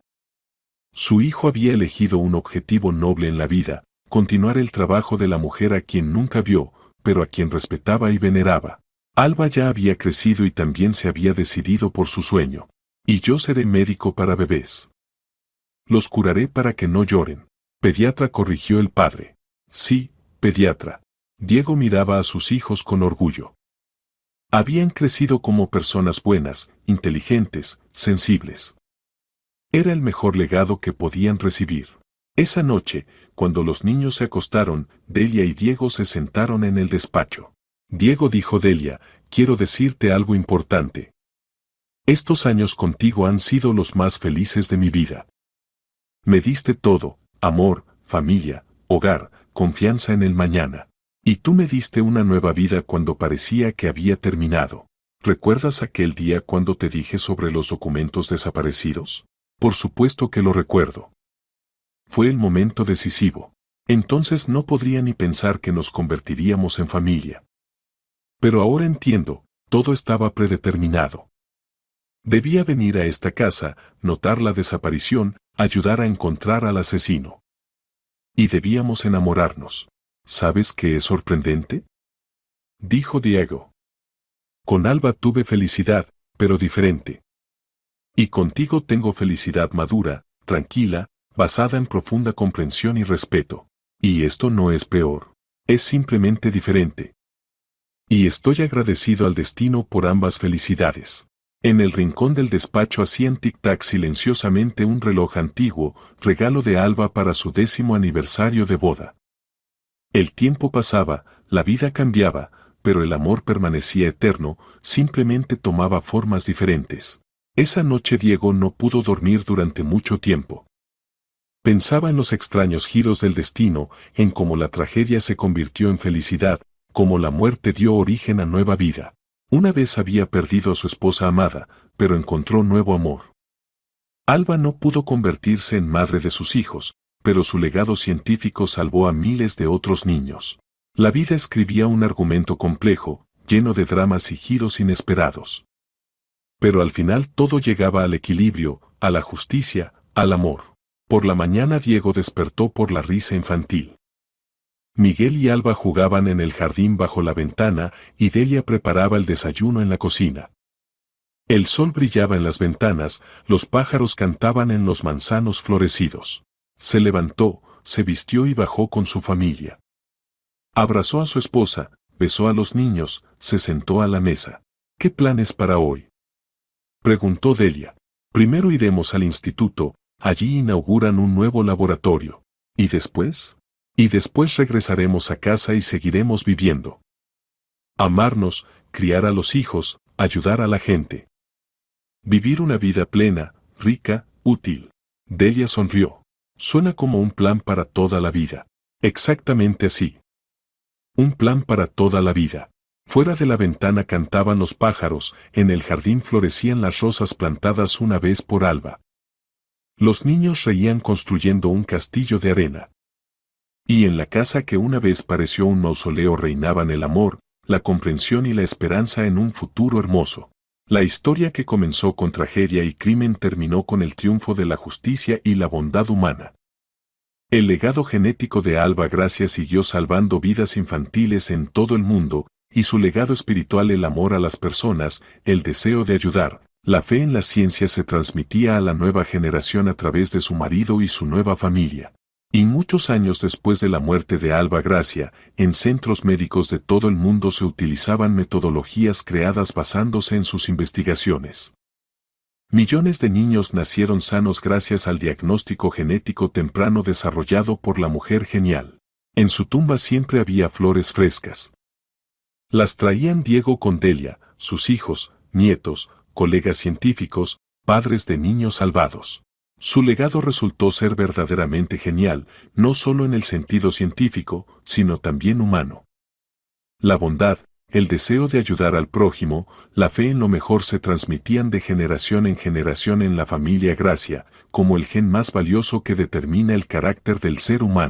Su hijo había elegido un objetivo noble en la vida, continuar el trabajo de la mujer a quien nunca vio, pero a quien respetaba y veneraba. Alba ya había crecido y también se había decidido por su sueño. «Y yo seré médico para bebés. Los curaré para que no lloren». «Pediatra», corrigió el padre. «Sí, pediatra». Diego miraba a sus hijos con orgullo. Habían crecido como personas buenas, inteligentes, sensibles. Era el mejor legado que podían recibir. Esa noche, cuando los niños se acostaron, Delia y Diego se sentaron en el despacho. «Diego», dijo Delia, «quiero decirte algo importante. Estos años contigo han sido los más felices de mi vida. Me diste todo, amor, familia, hogar, confianza en el mañana. Y tú me diste una nueva vida cuando parecía que había terminado. ¿Recuerdas aquel día cuando te dije sobre los documentos desaparecidos?». «Por supuesto que lo recuerdo. Fue el momento decisivo. Entonces no podría ni pensar que nos convertiríamos en familia. Pero ahora entiendo, todo estaba predeterminado. Debía venir a esta casa, notar la desaparición, ayudar a encontrar al asesino. Y debíamos enamorarnos. ¿Sabes qué es sorprendente?», dijo Diego. «Con Alba tuve felicidad, pero diferente. Y contigo tengo felicidad madura, tranquila, basada en profunda comprensión y respeto. Y esto no es peor. Es simplemente diferente. Y estoy agradecido al destino por ambas felicidades. En el rincón del despacho hacían tic-tac silenciosamente un reloj antiguo, regalo de Alba para su 10º aniversario de boda. El tiempo pasaba, la vida cambiaba, pero el amor permanecía eterno, simplemente tomaba formas diferentes. Esa noche Diego no pudo dormir durante mucho tiempo. Pensaba en los extraños giros del destino, en cómo la tragedia se convirtió en felicidad, cómo la muerte dio origen a nueva vida. Una vez había perdido a su esposa amada, pero encontró nuevo amor. Alba no pudo convertirse en madre de sus hijos, pero su legado científico salvó a miles de otros niños. La vida escribía un argumento complejo, lleno de dramas y giros inesperados. Pero al final todo llegaba al equilibrio, a la justicia, al amor. Por la mañana Diego despertó por la risa infantil. Miguel y Alba jugaban en el jardín bajo la ventana y Delia preparaba el desayuno en la cocina. El sol brillaba en las ventanas, los pájaros cantaban en los manzanos florecidos. Se levantó, se vistió y bajó con su familia. Abrazó a su esposa, besó a los niños, se sentó a la mesa. ¿Qué planes para hoy?, preguntó Delia. Primero iremos al instituto, allí inauguran un nuevo laboratorio. ¿Y después? Y después regresaremos a casa y seguiremos viviendo. Amarnos, criar a los hijos, ayudar a la gente. Vivir una vida plena, rica, útil. Delia sonrió. Suena como un plan para toda la vida. Exactamente así. Un plan para toda la vida. Fuera de la ventana cantaban los pájaros, en el jardín florecían las rosas plantadas una vez por Alba. Los niños reían construyendo un castillo de arena. Y en la casa que una vez pareció un mausoleo reinaban el amor, la comprensión y la esperanza en un futuro hermoso. La historia que comenzó con tragedia y crimen terminó con el triunfo de la justicia y la bondad humana. El legado genético de Alba Gracia siguió salvando vidas infantiles en todo el mundo, y su legado espiritual el amor a las personas, el deseo de ayudar, la fe en la ciencia se transmitía a la nueva generación a través de su marido y su nueva familia. Y muchos años después de la muerte de Alba Gracia, en centros médicos de todo el mundo se utilizaban metodologías creadas basándose en sus investigaciones. Millones de niños nacieron sanos gracias al diagnóstico genético temprano desarrollado por la mujer genial. En su tumba siempre había flores frescas. Las traían Diego con Delia, sus hijos, nietos, colegas científicos, padres de niños salvados. Su legado resultó ser verdaderamente genial, no solo en el sentido científico, sino también humano. La bondad, el deseo de ayudar al prójimo, la fe en lo mejor se transmitían de generación en generación en la familia Gracia, como el gen más valioso que determina el carácter del ser humano.